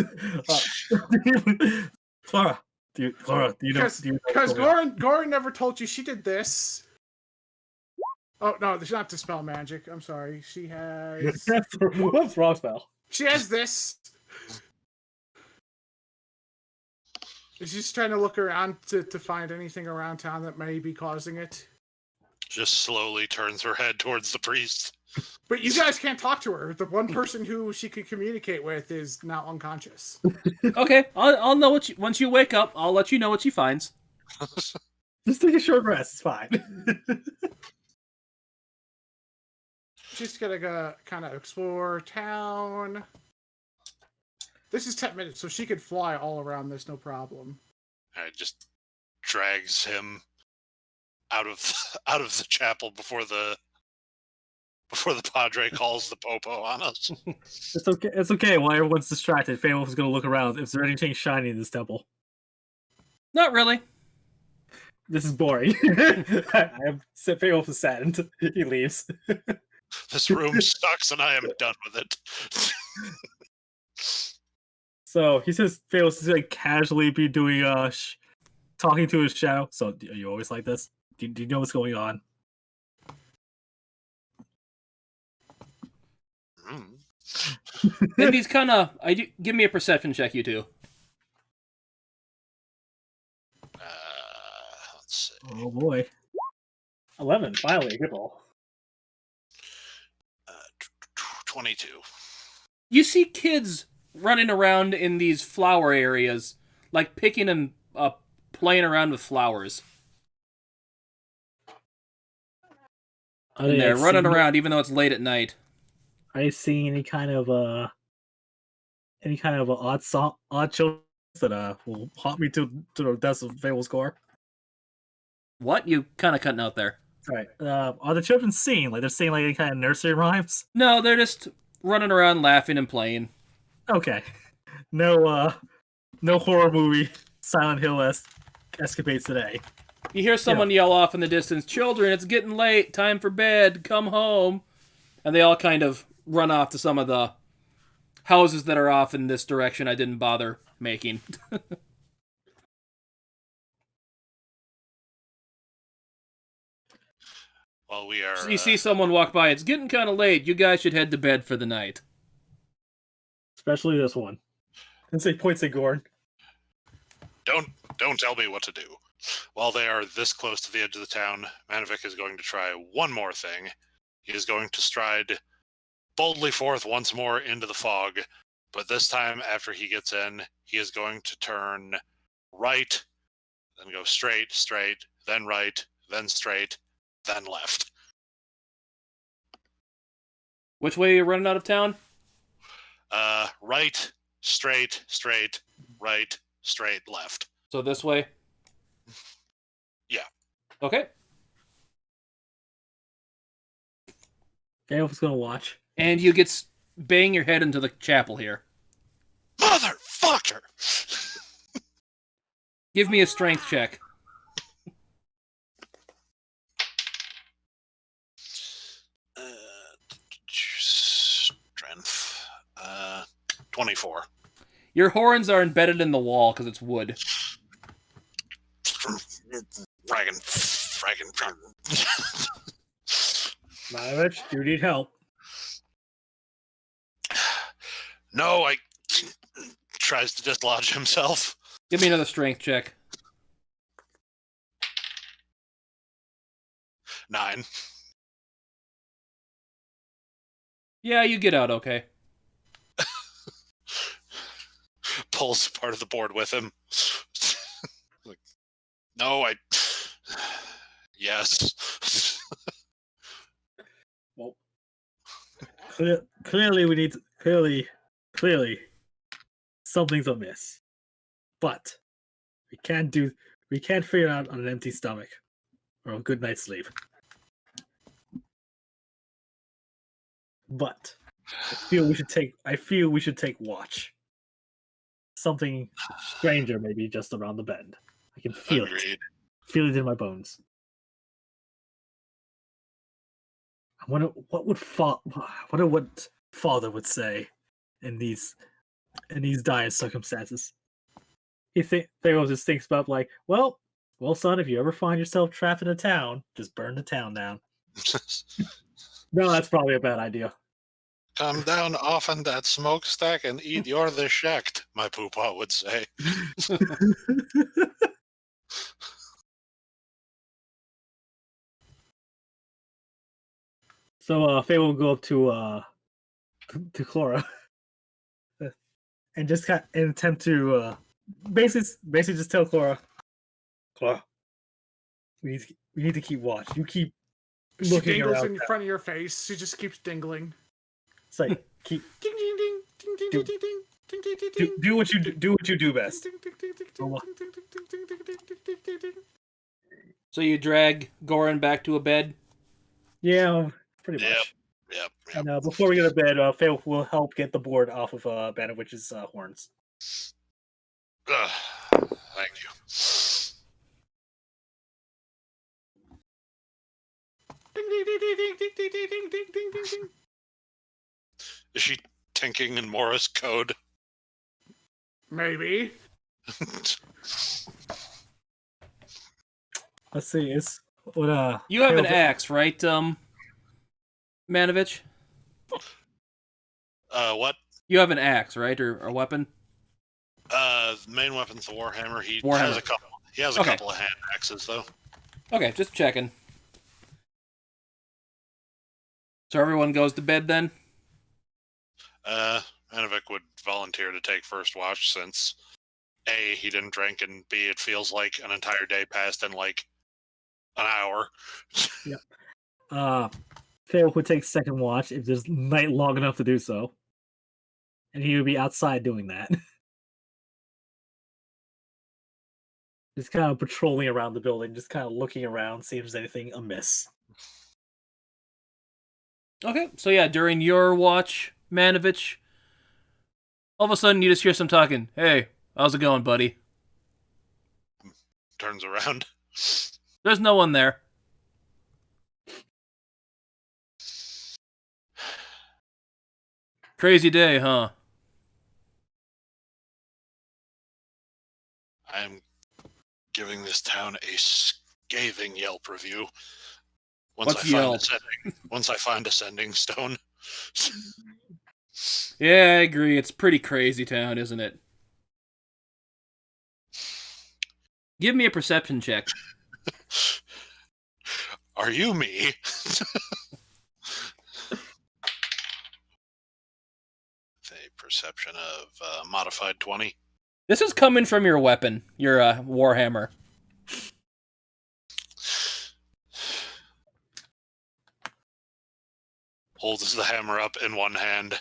Clara, do you know? Because Goran never told you she did this. Oh no, there's not Dispel Magic. I'm sorry. She has. What's wrong spell? She has this. Is just trying to look around to find anything around town that may be causing it. Just slowly turns her head towards the priest. But you guys can't talk to her. The one person who she could communicate with is now unconscious. Okay, I'll know what once you wake up. I'll let you know what she finds. Just take a short rest. It's fine. She's gonna go kind of explore town. This is 10 minutes, so she could fly all around this, no problem. Alright, just drags him out of the chapel before the Padre calls the popo on us. It's okay. It's okay. While everyone's distracted, Beowulf is going to look around. Is there anything shiny in this temple? Not really. This is boring. Beowulf is saddened. He leaves. This room sucks, and I am done with it. So he says Beowulf is like casually be doing talking to his shadow. So are you always like this? Do you know what's going on? And he's kind of. Give me a perception check, you two. Let's see. Oh boy. 11. Finally, a good roll. 22. You see kids running around in these flower areas, like picking and playing around with flowers. And they're running around even though it's late at night. Are you seeing any kind of odd children that will haunt me to the depths of Beowulf's core? What? You kind of cutting out there. Alright. Are the children singing? Like they're singing like any kind of nursery rhymes? No, they're just running around laughing and playing. Okay. No horror movie Silent Hill escapades today. You hear someone yell off in the distance, "Children, it's getting late. Time for bed. Come home." And they all kind of run off to some of the houses that are off in this direction I didn't bother making. Well, we are. So you see someone walk by. It's getting kind of late. You guys should head to bed for the night. Especially this one. And say points at Gorn. Don't tell me what to do. While they are this close to the edge of the town, Manavik is going to try one more thing. He is going to stride boldly forth once more into the fog, but this time, after he gets in, he is going to turn right, then go straight, then right, then straight, then left. Which way are you running out of town? Right, straight, right, straight, left. So this way? Yeah. Okay. Beowulf's gonna watch. And you get bang your head into the chapel here. Motherfucker! Give me a strength check. Strength. 24. Your horns are embedded in the wall because it's wood. Fragging. Maravich, do you need help? No, I tries to dislodge himself. Give me another strength check. 9. Yeah, you get out okay. Pulls part of the board with him. Like, no, yes. Well, clearly we need to, clearly something's amiss. But we can't figure it out on an empty stomach or a good night's sleep. But I feel we should take watch. Something stranger maybe just around the bend. I can feel Agreed. it. Feel it in my bones. I wonder what father would say in these dire circumstances. Pharaoh just thinks about like, well, son, if you ever find yourself trapped in a town, just burn the town down. No, that's probably a bad idea. Come down often that smokestack and eat your the shecht, my poopa would say. So Faye will go up to Clara and just and attempt to basically just tell Clara, we need to keep watch. You keep She looking dingles around. in front of your face. She just keeps dingling. It's like keep Ding ding ding ding ding ding ding ding ding ding ding ding. do what you do best. So you drag Goran back to a bed? Yeah, pretty Yep. much. Yep. And before we go to bed, Faye will help get the board off of Banovich's horns. Thank you. Ding ding ding ding ding ding ding ding ding ding ding ding. Is she tinking in Morse code? Maybe. Let's see. It's what You have Faye an will- axe, right, Manovich? What? You have an axe, right, or a weapon? Main weapon's the Warhammer. He Warhammer. has a couple. He has a Okay. couple of hand axes, though. Okay, just checking. So everyone goes to bed then? Manovic would volunteer to take first watch since A, he didn't drink, and B, it feels like an entire day passed in like an hour. Faye would take second watch if there's night long enough to do so, and he would be outside doing that. Just kind of patrolling around the building, just kind of looking around, see if there's anything amiss. Okay, so yeah, during your watch, Manovich, all of a sudden you just hear some talking. Hey, how's it going, buddy? Turns around. There's no one there. Crazy day, huh? I'm giving this town a scathing Yelp review. What's Yelp? Once I find a sending stone. Yeah, I agree. It's pretty crazy town, isn't it? Give me a perception check. Are you me? A perception of modified 20. This is coming from your weapon, your Warhammer. Holds the hammer up in one hand.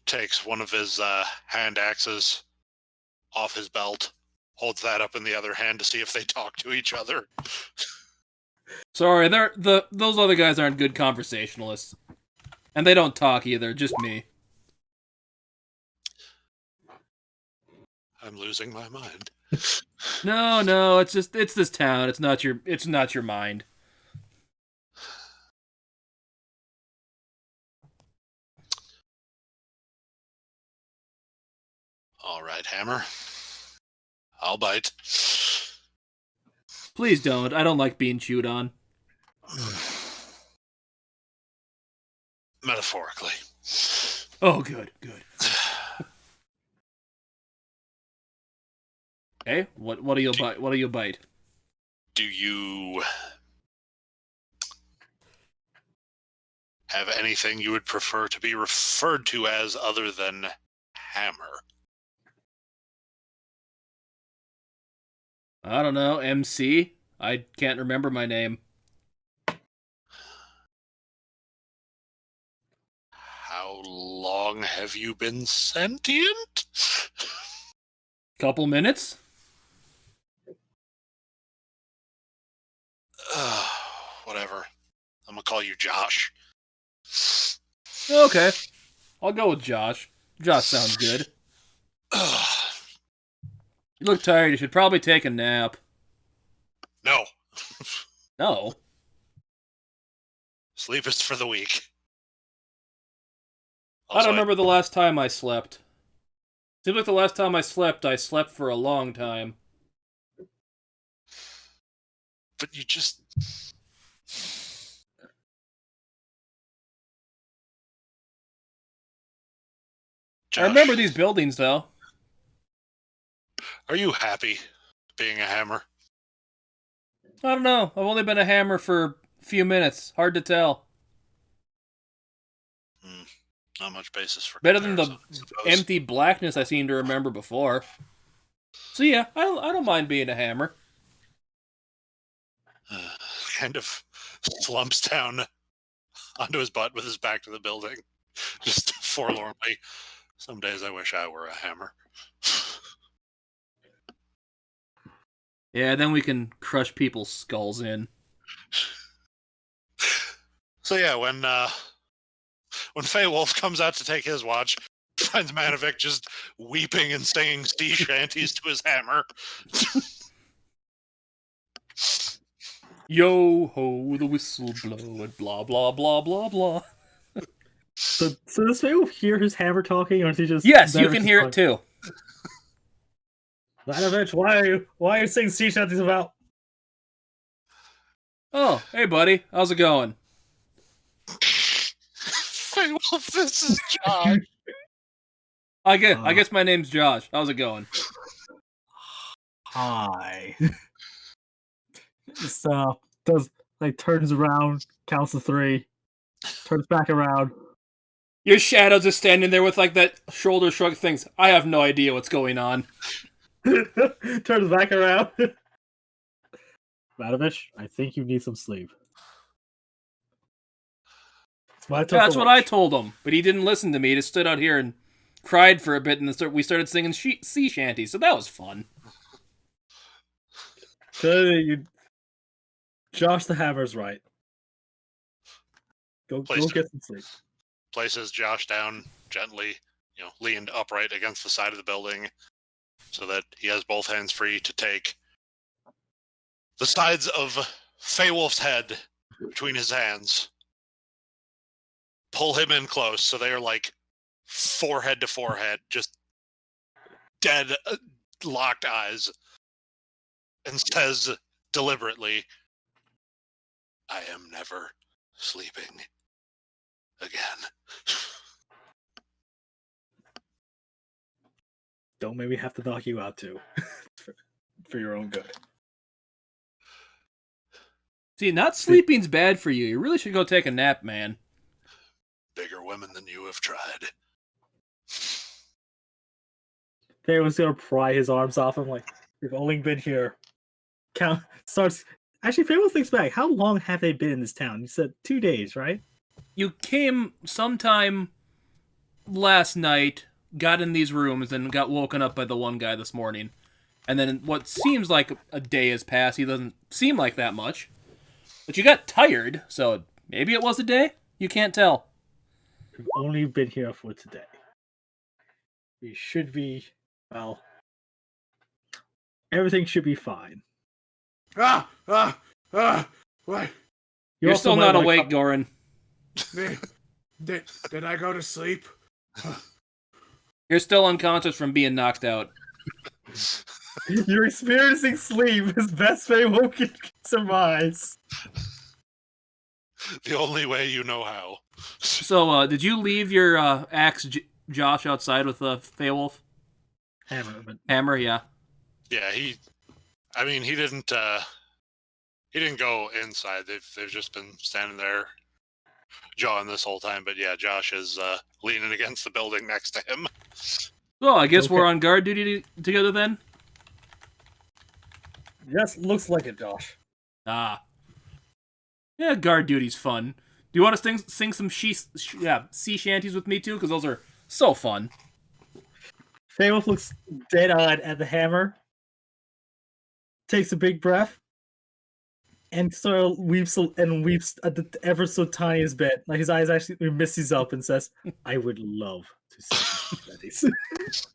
Takes one of his hand axes off his belt. Holds that up in the other hand to see if they talk to each other. Sorry, those other guys aren't good conversationalists. And they don't talk either, just me. I'm losing my mind. No, it's this town. It's not your mind. All right, hammer. I'll bite. Please don't. I don't like being chewed on. Metaphorically. Oh, good. Hey, what do you bite? What do you bite? Do you have anything you would prefer to be referred to as other than hammer? I don't know. MC? I can't remember my name. How long have you been sentient? Couple minutes? Whatever. I'm gonna call you Josh. Okay. I'll go with Josh. Josh sounds good. You look tired. You should probably take a nap. No. No. Sleep is for the weak. I don't remember the last time I slept. Seems like the last time I slept for a long time. But you just... Josh, I remember these buildings, though. Are you happy being a hammer? I don't know. I've only been a hammer for a few minutes. Hard to tell. Not much basis for Better than the comparison, I suppose. empty blackness I seem to remember before. So yeah, I don't mind being a hammer. Kind of slumps down onto his butt with his back to the building, just forlornly. Some days I wish I were a hammer. Yeah, then we can crush people's skulls in. So yeah, when Feywolf comes out to take his watch, finds Manovic just weeping and singing sea shanties to his hammer. Yo ho, the whistle blow and blah blah blah blah blah. So does Fayeholf hear his hammer talking, or is he just? Yes, you can hear it too. Vanovich, why are you saying sea shanties about? Oh, hey buddy, how's it going? Feywolf, this is Josh. I guess my name's Josh. How's it going? Hi. Just turns around, counts to 3, turns back around. Your shadow just standing there with like that shoulder shrug things. I have no idea what's going on. Turns back around. Vanovich, I think you need some sleep. That's what I told him, but he didn't listen to me. He just stood out here and cried for a bit, and then we started singing sea shanties, so that was fun. Josh the Hammer's right. Go get some sleep. Places Josh down gently, leaned upright against the side of the building so that he has both hands free to take the sides of Feywolf's head between his hands, pull him in close so they are like forehead to forehead, just dead, locked eyes, and says deliberately, I am never sleeping again. Don't maybe have to knock you out too. for your own good. See, not sleeping's bad for you. You really should go take a nap, man. Bigger women than you have tried. They was gonna pry his arms off him like, we've only been here. Actually, Fayeholf thinks back. How long have they been in this town? You said 2 days, right? You came sometime last night, got in these rooms, and got woken up by the one guy this morning. And then what seems like a day has passed. He doesn't seem like that much. But you got tired, so maybe it was a day? You can't tell. We've only been here for today. We should be, everything should be fine. What? You're still not awake, Goran. Did I go to sleep? You're still unconscious from being knocked out. You're experiencing sleep as best Fayeholf can surmise. The only way you know how. So, did you leave your axe, Josh, outside with the Feywolf? Hammer, yeah. Yeah, he didn't go inside. They've just been standing there jawing this whole time. But yeah, Josh is leaning against the building next to him. Well, I guess we're on guard duty together then? Yes, looks like it, Josh. Ah. Yeah, guard duty's fun. Do you want to sing some sea shanties with me too? Because those are so fun. Fayeholf looks dead-eyed at the hammer, takes a big breath, and sort of weeps at the ever so tiniest bit. Like his eyes actually misses up and says, I would love to sing sea shanties.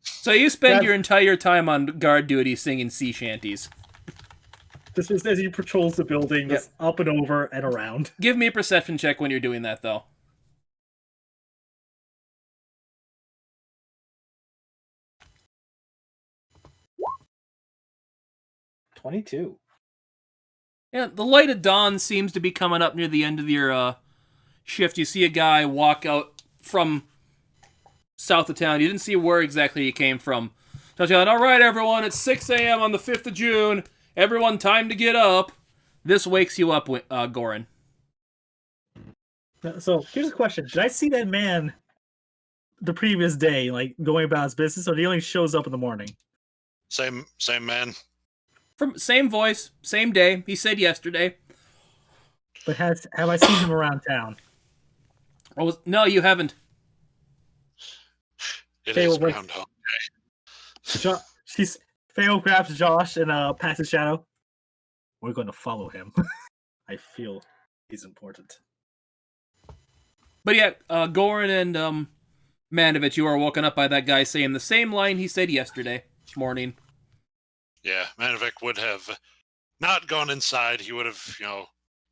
So you spend your entire time on guard duty singing sea shanties. This is as he patrols the building, just up and over and around. Give me a perception check when you're doing that, though. 22. Yeah, the light of dawn seems to be coming up near the end of your shift. You see a guy walk out from south of town. You didn't see where exactly he came from. Tells you, all right, everyone, it's 6 a.m. on the 5th of June. Everyone, time to get up. This wakes you up, Goran. So here's a question: did I see that man the previous day, like going about his business, or he only shows up in the morning? Same man. From same voice, same day. He said yesterday. But have I seen him around town? Oh, no, you haven't. It Okay, is well, Groundhog. Faye grabs Josh and passes Shadow. We're going to follow him. I feel he's important. But yeah, Goran and Mandovich, you are woken up by that guy saying the same line he said yesterday morning. Yeah, Manovic would have not gone inside. He would have,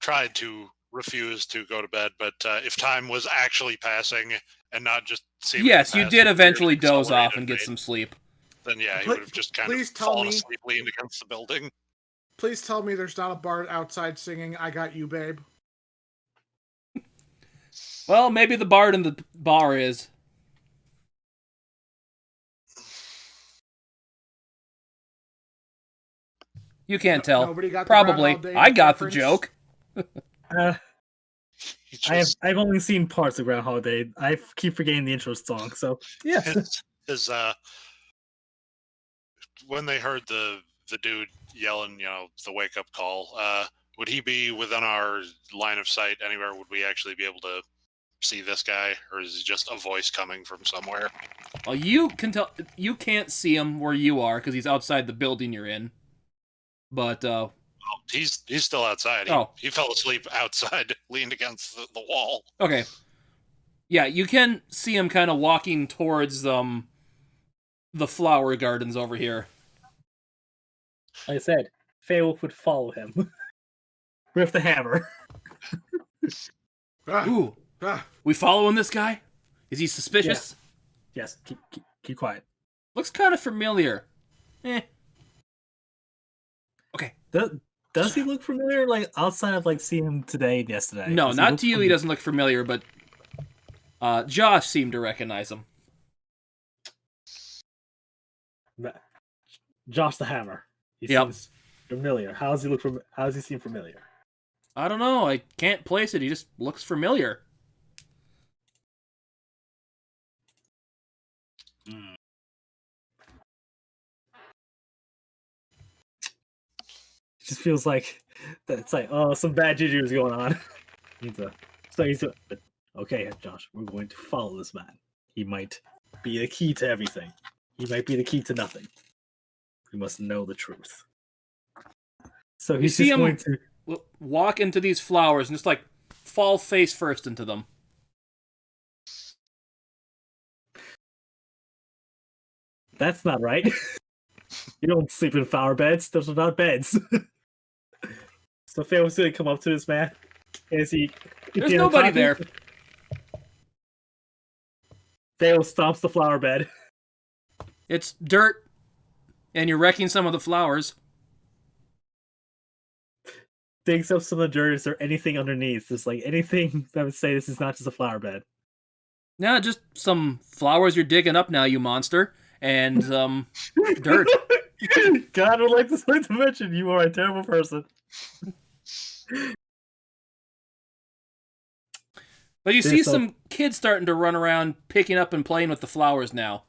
tried to refuse to go to bed. But if time was actually passing and not just seeming yes, to you pass did at eventually weird doze off accelerated and get rate, some sleep. then yeah, he Pl- would have just kind please of tell fallen me- asleep leaned against the building. Please tell me there's not a bard outside singing "I Got You, Babe." Well, maybe the bard in the bar is. You can't tell. Nobody got the Probably. Groundhog Day I got the reference? joke. He just, I've only seen parts of Groundhog Day. I keep forgetting the intro song. So yes, his when they heard the dude yelling, the wake up call, would he be within our line of sight anywhere? Would we actually be able to see this guy, or is it just a voice coming from somewhere? Well, you can tell. You can't see him where you are because he's outside the building you're in. But He's still outside. He fell asleep outside, leaned against the wall. okay. Yeah, you can see him kind of walking towards the flower gardens over here. like I said, Faye would follow him with the hammer. Ah, Ooh, ah. we following this guy? Is he suspicious? Yes, keep quiet. Looks kind of familiar. Okay. Does he look familiar? Like outside of like seeing him today and yesterday? No, Does he not look to you. He doesn't look familiar, but Josh seemed to recognize him. Josh the Hammer. He Yep. seems familiar. How does he seem familiar? I don't know. I can't place it. He just looks familiar. It just feels like it's like, oh, some bad juju is going on. Okay, Josh, we're going to follow this man. He might be the key to everything. He might be the key to nothing. We must know the truth. So he's see just him going to walk into these flowers and just like fall face first into them. That's not right. You don't sleep in flower beds. Those are not beds. So Faye was going to come up to this man. There's nobody there. Faye stomps the flower bed. It's dirt, and you're wrecking some of the flowers. Digs up some of the dirt. Is there anything underneath? There's like anything that would say this is not just a flower bed. Yeah, just some flowers you're digging up now, you monster, and dirt. God would like to mention you are a terrible person. But you see There's some kids starting to run around picking up and playing with the flowers now.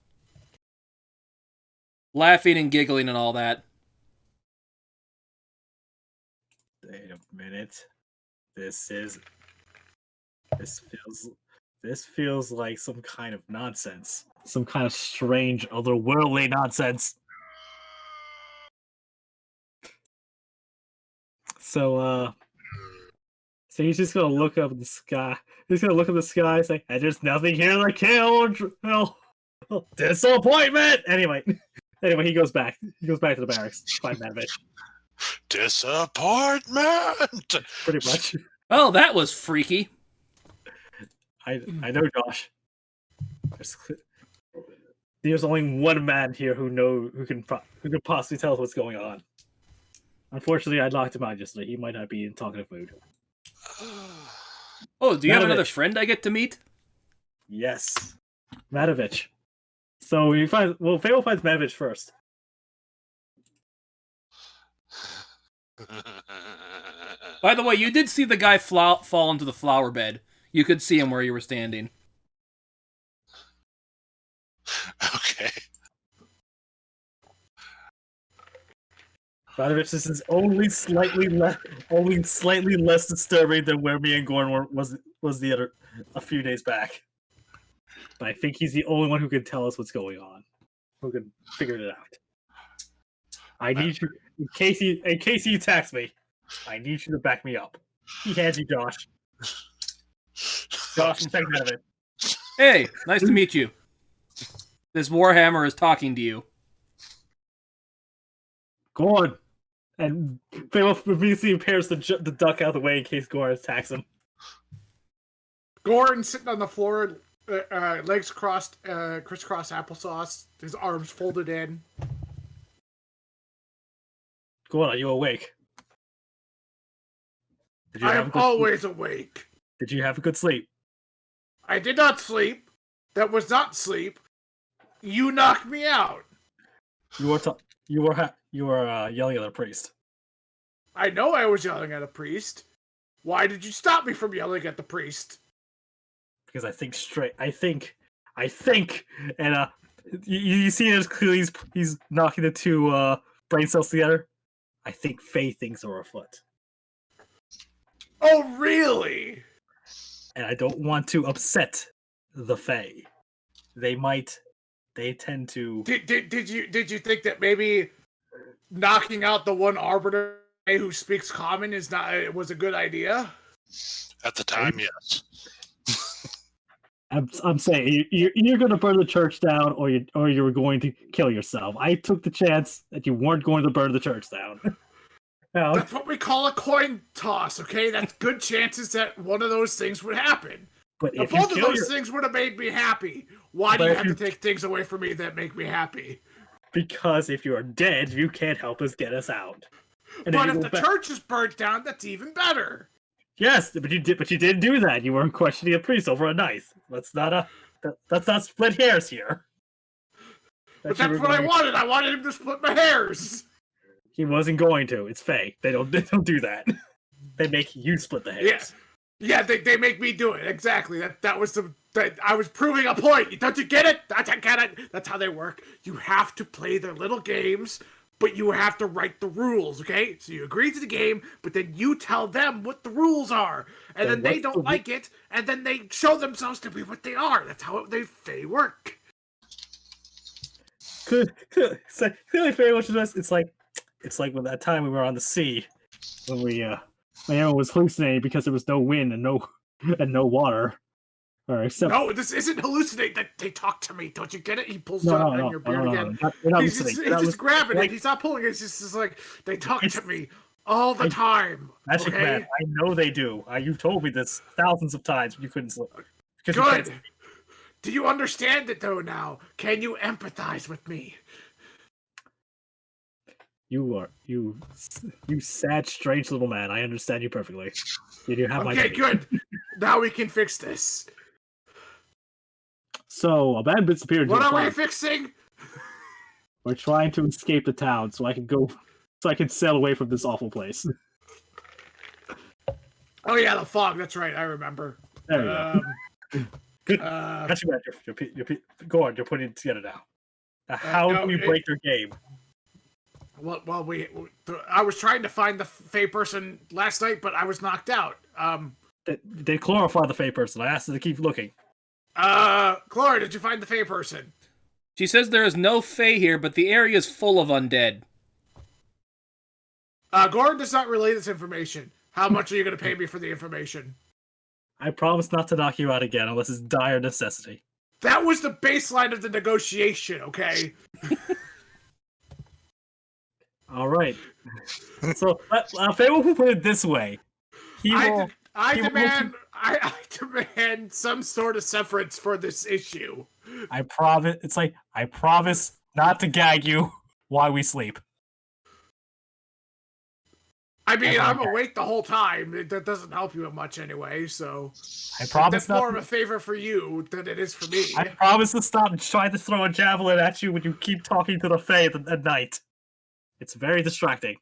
Laughing and giggling and all that. Wait a minute. This feels like some kind of nonsense. Some kind of strange, otherworldly nonsense. So he's just gonna look up at the sky. He's gonna look at the sky and say, and there's nothing here that can disappointment! Anyway, he goes back. He goes back to the barracks. Find that bitch. Disappointment! Pretty much. Oh, that was freaky. I know, Josh. There's only one man here who can possibly tell us what's going on. Unfortunately, I locked him out yesterday. He might not be in talkative mood. Oh, do you have None of another it. friend I get to meet? Yes. Matovich. So Fable finds Matovich first. By the way, you did see the guy fall into the flower bed. You could see him where you were standing. Okay. Matovich, this is only slightly less disturbing than where me and Gorn was a few days back. But I think he's the only one who can tell us what's going on, who can figure it out. I need you, in case he attacks me, I need you to back me up. He hands you Josh. Josh, take out of it. Hey, nice to meet you. This Warhammer is talking to you. Gorn! And Fable immediately prepares the duck out of the way in case Gorn attacks him. Gorn sitting on the floor, legs crossed, crisscross applesauce, his arms folded in. Gorn, are you awake? I'm always awake. Did you have a good sleep? I did not sleep. That was not sleep. You knocked me out. You were yelling at a priest. I know I was yelling at a priest. Why did you stop me from yelling at the priest? Because I think straight. I think, and you see it as clearly he's knocking the two brain cells together. I think Faye thinks are afoot. Oh, really? And I don't want to upset the Fae. They tend to. Did you think that maybe knocking out the one arbiter who speaks common was a good idea? At the time, yes. I'm saying you're going to burn the church down, or you were going to kill yourself. I took the chance that you weren't going to burn the church down. Now, that's what we call a coin toss, okay? That's good chances that one of those things would happen. But if both of those things would have made me happy, why do you have to take things away from me that make me happy? Because if you are dead, you can't help us get us out. And but if the church is burnt down, that's even better. Yes, but you didn't do that. You weren't questioning a priest over a knife. Let's not split hairs here. But that's what I wanted. I wanted him to split my hairs. He wasn't going to. It's Faye. They don't do that. They make you split the hairs. Yeah, they make me do it. Exactly. That was I was proving a point. Don't you get it? I get it. That's how they work. You have to play their little games, but you have to write the rules, okay? So you agree to the game, but then you tell them what the rules are. And then they don't like it, and then they show themselves to be what they are. That's how they work. Clearly Faye was just it's like when that time we were on the sea when everyone was hallucinating because there was no wind and no water. Or except no, this isn't hallucinate. They talk to me. Don't you get it? He pulls on your beard again. He's just grabbing it. He's not pulling it. It's just like they talk to me all the time. Magic Man, I know they do. You've told me this thousands of times, but you couldn't sleep. Good. Do you understand it though now? Can you empathize with me? You sad, strange little man. I understand you perfectly. You do have my okay, good. Now we can fix this. So, a man disappeared. What are we fixing? We're trying to escape the town so I can sail away from this awful place. Oh yeah, the fog. That's right. I remember. There you go. Good. Go on. You're putting it together now. How do we break your game? Well, I was trying to find the Fey person last night, but I was knocked out. They chloroform the Fey person. I asked them to keep looking. Chlora, did you find the Fey person? She says there is no Fey here, but the area is full of undead. Gordon does not relay this information. How much are you going to pay me for the information? I promise not to knock you out again unless it's dire necessity. That was the baseline of the negotiation, okay? All right. So, Faye will put it this way. I demand some sort of severance for this issue. I promise. It's like, I promise not to gag you while we sleep. I mean, I'm awake the whole time. That doesn't help you much anyway, so... I promise That's more of a favor for you than it is for me. I promise to stop trying to throw a javelin at you when you keep talking to the Fae at night. It's very distracting.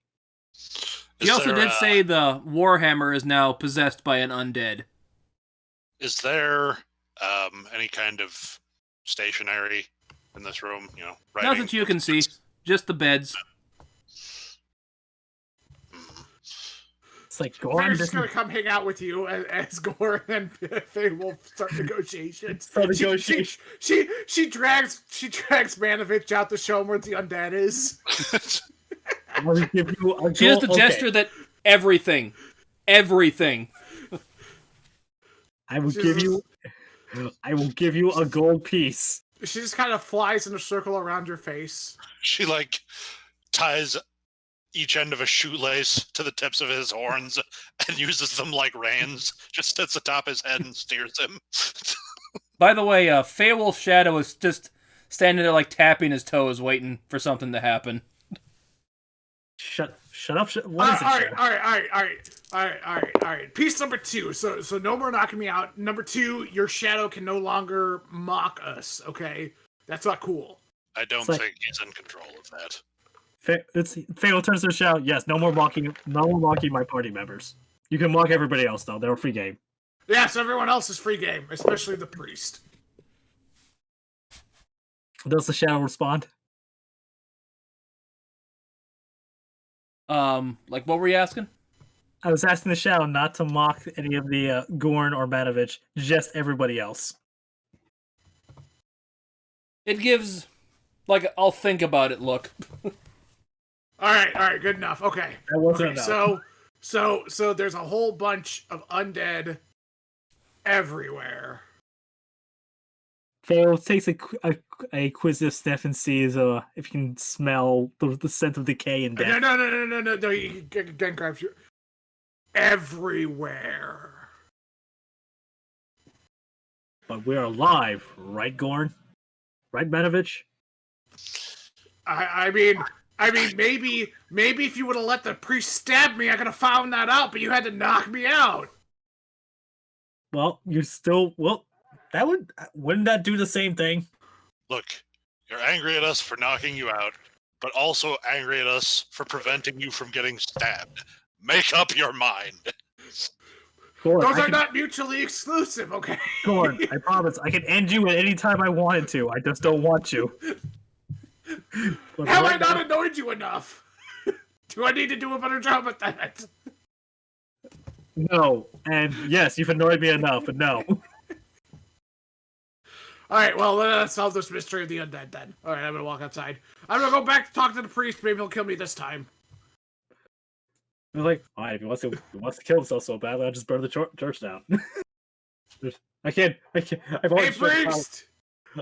He also did say the Warhammer is now possessed by an undead. Is there any kind of stationery in this room? Writing? Not that you can see, just the beds. It's like Gorn just gonna come hang out with you as Gorn and Faye will start negotiations. She drags Manovich out to show him where the undead is. She does the gesture that everything. I will give you a gold piece. She just kind of flies in a circle around your face. She ties each end of a shoelace to the tips of his horns and uses them like reins. Just sits atop his head and steers him. By the way, Feywolf's shadow is just standing there tapping his toes, waiting for something to happen. Shut up! What is it? All right. Piece number 2. So no more knocking me out. Number 2, your shadow can no longer mock us. Okay, that's not cool. I don't think he's in control of that. Fail turns to shout, yes, no more mocking my party members. You can mock everybody else, though. They're a free game. Yes, everyone else is free game, especially the priest. Does the shadow respond? What were you asking? I was asking the shadow not to mock any of the Gorn or Manovich, just everybody else. It gives, I'll think about it look. All right, good enough. Okay. That wasn't enough. So there's a whole bunch of undead everywhere. Phil takes a inquisitive sniff and sees if you can smell the scent of decay and death. No. Again, grabs you. Everywhere. But we're alive, right, Gorn? Right, Manovich? I mean, maybe if you would have let the priest stab me, I could have found that out. But you had to knock me out. Well, wouldn't that do the same thing? Look, you're angry at us for knocking you out, but also angry at us for preventing you from getting stabbed. Make up your mind. Gorn, those are not mutually exclusive, okay? Gorn, I promise, I can end you at any time I wanted to. I just don't want you. Have I not annoyed you enough? Do I need to do a better job at that? No, and yes, you've annoyed me enough, but no. Alright, well, let's solve this mystery of the undead then. Alright, I'm gonna walk outside. I'm gonna go back to talk to the priest. Maybe he'll kill me this time. I was like, fine, if he wants to kill himself so badly, I'll just burn the church down. I can't. Hey, priest!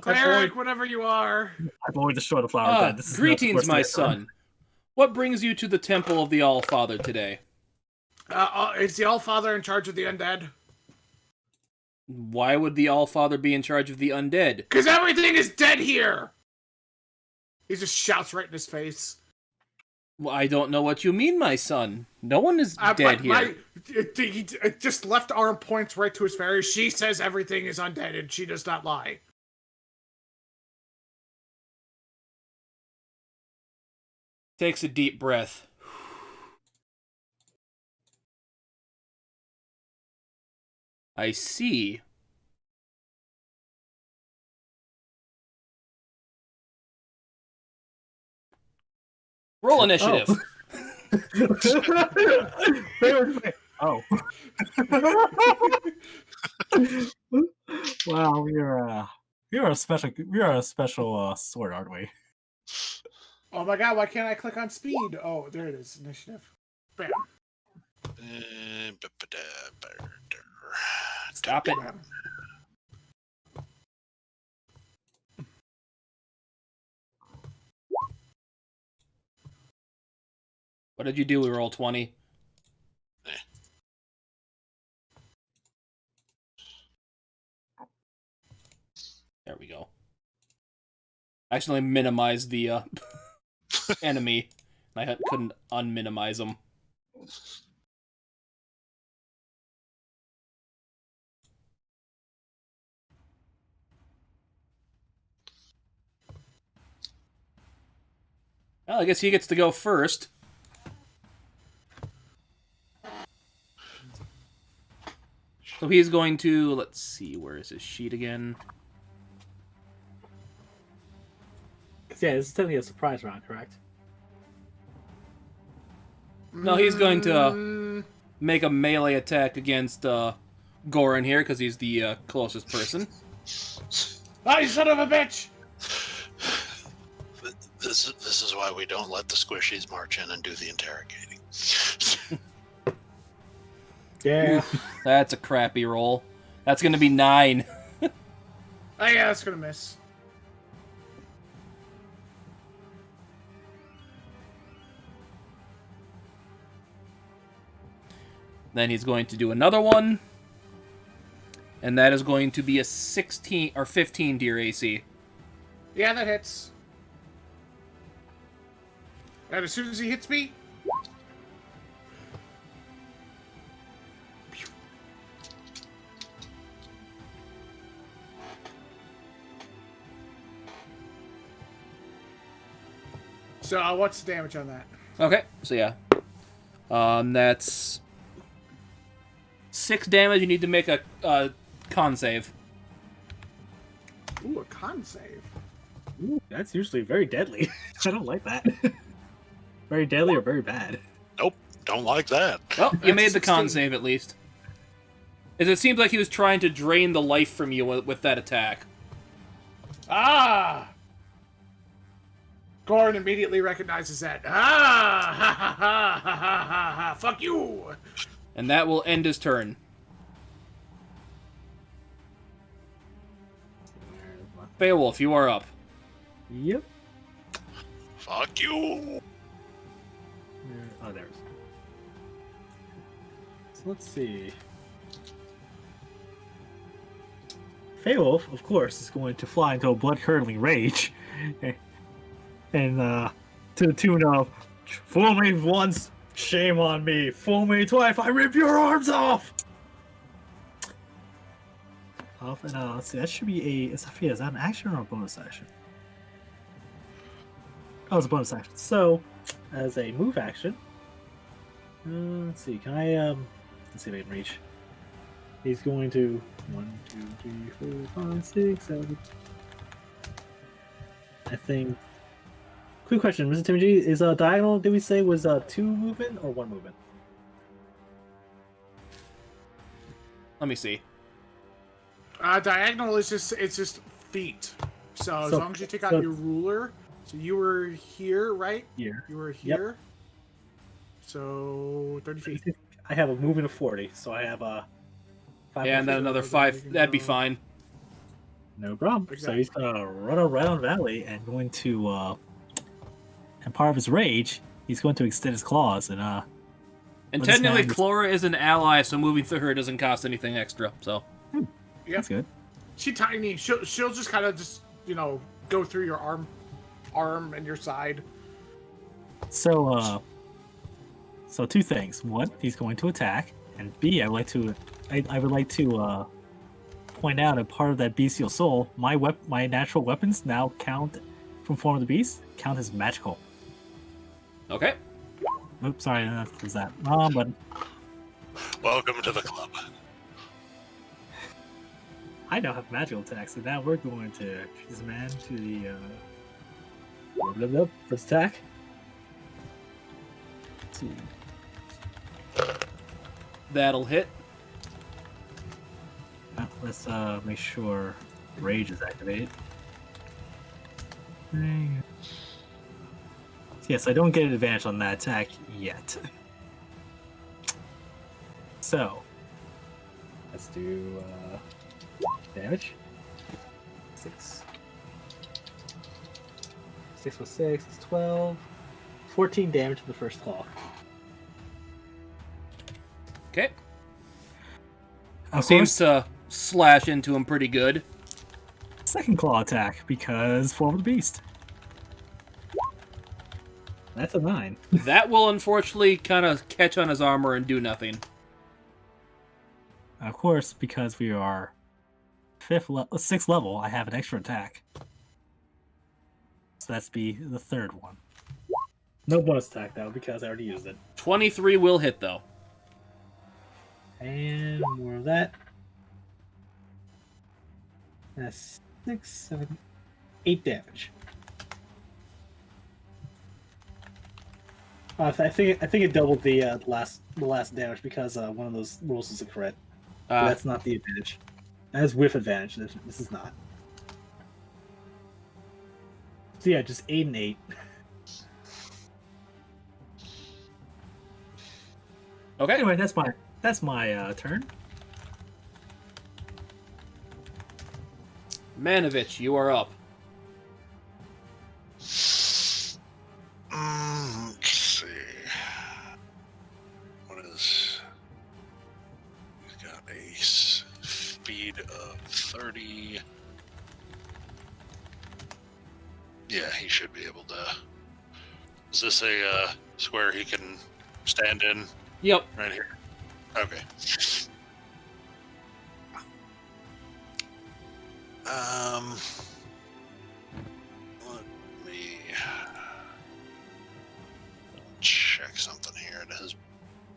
Cleric, whatever you are. I've already destroyed the flower bed. Greetings, my son. What brings you to the temple of the All-Father today? Is the All-Father in charge of the undead? Why would the All-Father be in charge of the undead? Because everything is dead here! He just shouts right in his face. Well, I don't know what you mean, my son. No one is dead here. He just left arm points right to his face. She says everything is undead, and she does not lie. Takes a deep breath. I see. Roll initiative. Oh. Wow, we are a special sword, aren't we? Oh my god, why can't I click on speed? Oh, there it is. Initiative. Bam. Stop it. What did you do? We roll 20. There we go. I accidentally minimized the enemy. I couldn't unminimize him. Well, I guess he gets to go first. So he's going to, let's see, where is his sheet again? Yeah, this is technically a surprise round, correct? No, he's going to make a melee attack against Goran here, because he's the closest person. Oh, you son of a bitch! This is why we don't let the squishies march in and do the interrogating. Yeah. Oof, that's a crappy roll. That's going to be 9. Oh yeah, that's gonna miss. Then he's going to do another one. And that is going to be a 16 or 15 to your AC. Yeah, that hits. And as soon as he hits me, so what's the damage on that? Okay, so yeah. That's 6 damage. You need to make a con save. Ooh, a con save. Ooh, that's usually very deadly. I don't like that. Very deadly or very bad. Nope, don't like that. Well, you That's made the con 16. save at least. As it seems like he was trying to drain the life from you with that attack. Ah! Goran immediately recognizes that. Ah! Ha ha ha ha ha ha ha! Fuck you! And that will end his turn. Beowulf, you are up. Yep. Fuck you. Oh, there it is. So let's see. Beowulf, of course, is going to fly into a blood-curdling rage. And to the tune of, "Fool me once, shame on me. Fool me twice, I rip your arms off!" Off, and let's see, that should be a... Is that an action or a bonus action? Oh, it's a bonus action. So, as a move action... let's see, can I, let's see if I can reach. He's going to 1, 2, 3, 4, 5, 6, 7. I think. Quick question, Mr. Timothy, is diagonal? Did we say was 2 movement or 1 movement? Let me see. Diagonal is just feet. So as long as you take out your ruler, so you were here, right? Here. You were here. So 30 feet. I have a movement of 40, so I have a. 5 Yeah, and then feet. another 5. That'd be fine. No problem. So he's gonna run around Valley and going to and part of his rage, he's going to extend his claws and And Well, this technically, man is- Clora is an ally, so moving through her doesn't cost anything extra. So that's good. She's tiny. She'll just kind of just go through your arm and your side. So 2 things. 1, he's going to attack, and B, I would like to point out a part of that bestial soul. My natural weapons now count from form of the beast count as magical. okay. Oops, sorry, that was that. But Welcome to the club. I now have magical attacks, and now we're going to choose this man to the blah, blah, blah, first attack. Let's see. That'll hit. Let's make sure rage is activated. Yes, I don't get an advantage on that attack yet. So let's do damage. 6. 6 with 6 is 12. 14 damage to the first claw. Okay. Of Seems course, to slash into him pretty good. second claw attack because form of the beast. That's a 9. That will unfortunately kind of catch on his armor and do nothing. Of course, because we are 6th level, I have an extra attack. So that's be the 3rd one. No bonus attack though, because I already used it. 23 will hit though. And more of that. That's 6, 7, 8 damage. I think it doubled the last damage because one of those rolls is a crit. But that's not the advantage. That is with advantage. This is not. So yeah, just 8 and 8. Okay. Anyway, that's my turn. Manovich, you are up. Let's see. What is... He's got a speed of 30. Yeah, he should be able to... Is this a square he can stand in? Yep. Right here. Okay. Let me check something here. It has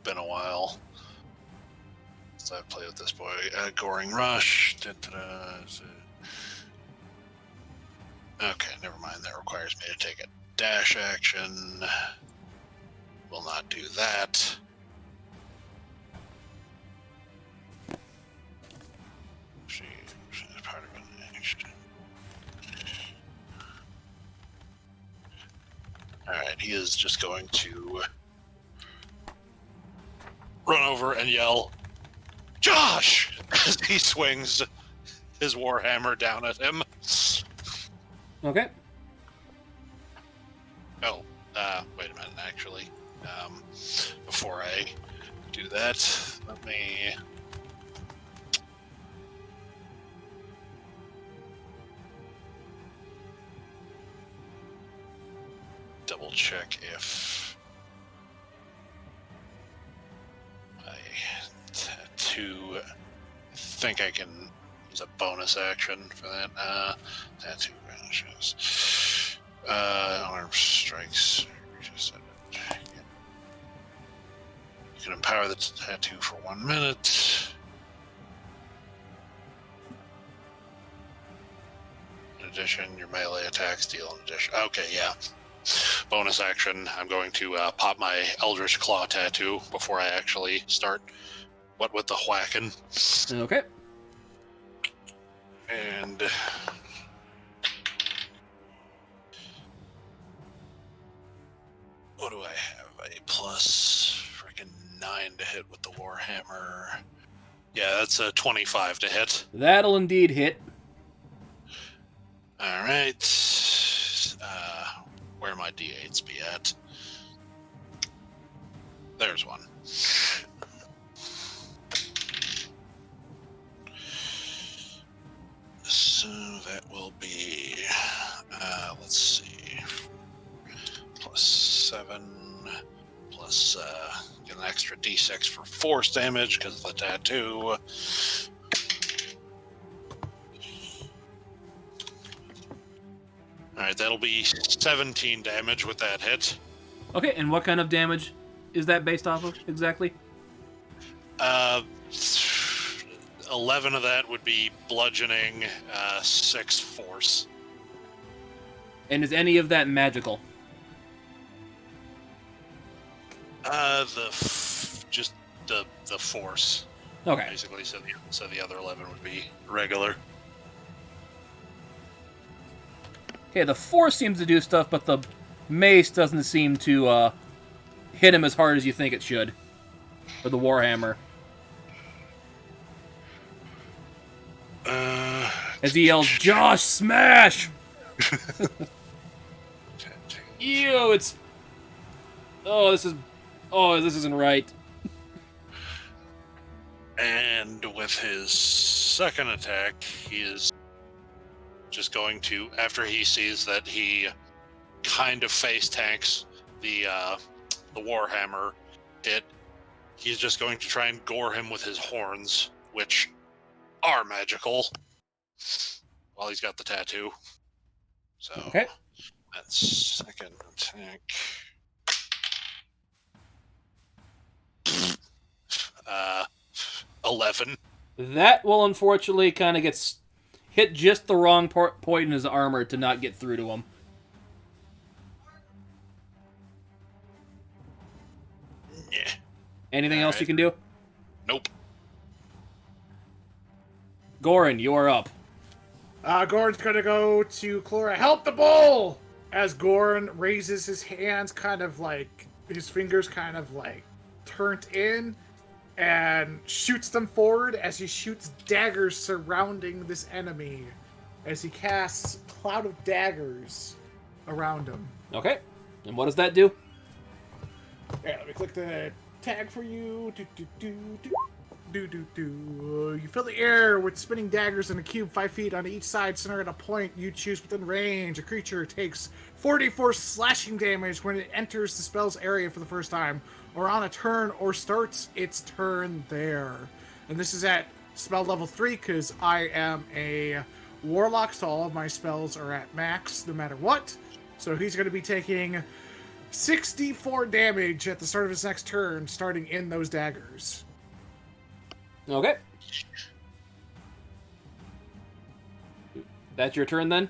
been a while since I've played with this boy. Goring Rush. Okay, never mind. That requires me to take a dash action. Will not do that. Part of an action. Alright, he is just going to run over and yell, "Josh!" as he swings his warhammer down at him. Okay. Oh, wait a minute, actually. Before I do that, let me... double check if my tattoo... I think I can use a bonus action for that. Tattoo vanishes. Arm strikes. You can empower the tattoo for 1 minute. In addition, your melee attacks deal an addition. Okay, yeah. Bonus action. I'm going to pop my Eldritch Claw tattoo before I actually start what with the whacking. Okay. And what do I have? A plus freaking 9 to hit with the Warhammer. Yeah, that's a 25 to hit. That'll indeed hit. All right. Where my D8s be at? There's one. So that will be, let's see, plus 7, plus get an extra D6 for force damage because of the tattoo. Alright, that'll be 17 damage with that hit. Okay, and what kind of damage is that based off of exactly? 11 of that would be bludgeoning, 6 force. And is any of that magical? Just the force. Okay. Basically, so the other 11 would be regular. Okay, the force seems to do stuff, but the mace doesn't seem to hit him as hard as you think it should. Or the warhammer. As he yells, "Josh, smash!" Ew, it's... Oh, this isn't right. And with his second attack, he is just going to, after he sees that he kind of face tanks the warhammer hit, he's just going to try and gore him with his horns, which are magical, while he's got the tattoo. So Okay. that's second attack. 11. That will unfortunately kind of get hit just the wrong point in his armor to not get through to him. Yeah. Anything else Alright. you can do? Nope. Goran, you are up. Goran's gonna go to Chlora. Help the bull! As Goran raises his hands, kind of like his fingers kind of like turned in, and shoots them forward as he shoots daggers surrounding this enemy. As he casts cloud of daggers around him. Okay. And what does that do? Yeah, let me click the tag for you. You fill the air with spinning daggers in a cube 5 feet on each side, centered at a point you choose within range. A creature takes 44 slashing damage when it enters the spell's area for the first time, or on a turn, or starts its turn there. And this is at spell level 3, because I am a warlock, so all of my spells are at max no matter what. So he's going to be taking 64 damage at the start of his next turn, starting in those daggers. Okay. That's your turn then?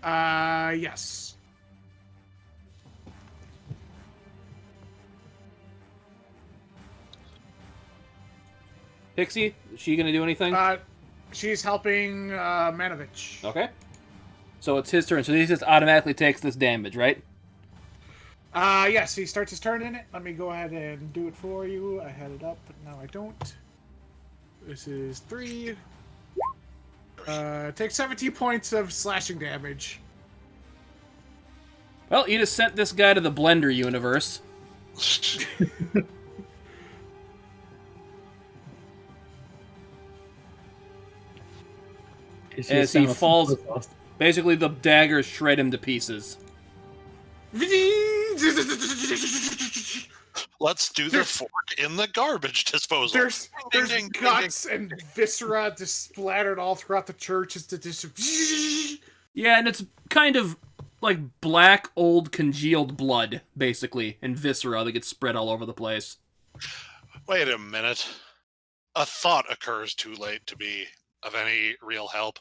Yes. Pixie, is she gonna do anything? She's helping Manovich. Okay. So it's his turn, so he just automatically takes this damage, right? Yes, he starts his turn in it. Let me go ahead and do it for you. I had it up, but now I don't. This is 3. Takes 17 points of slashing damage. Well, you just sent this guy to the Blender universe. As he falls, basically the daggers shred him to pieces. Let's do the fork in the garbage disposal. There's Ding, ding, guts and viscera just splattered all throughout the church. It's just Yeah, and it's kind of like black, old, congealed blood, basically, and viscera that gets spread all over the place. Wait a minute. A thought occurs too late to be of any real help.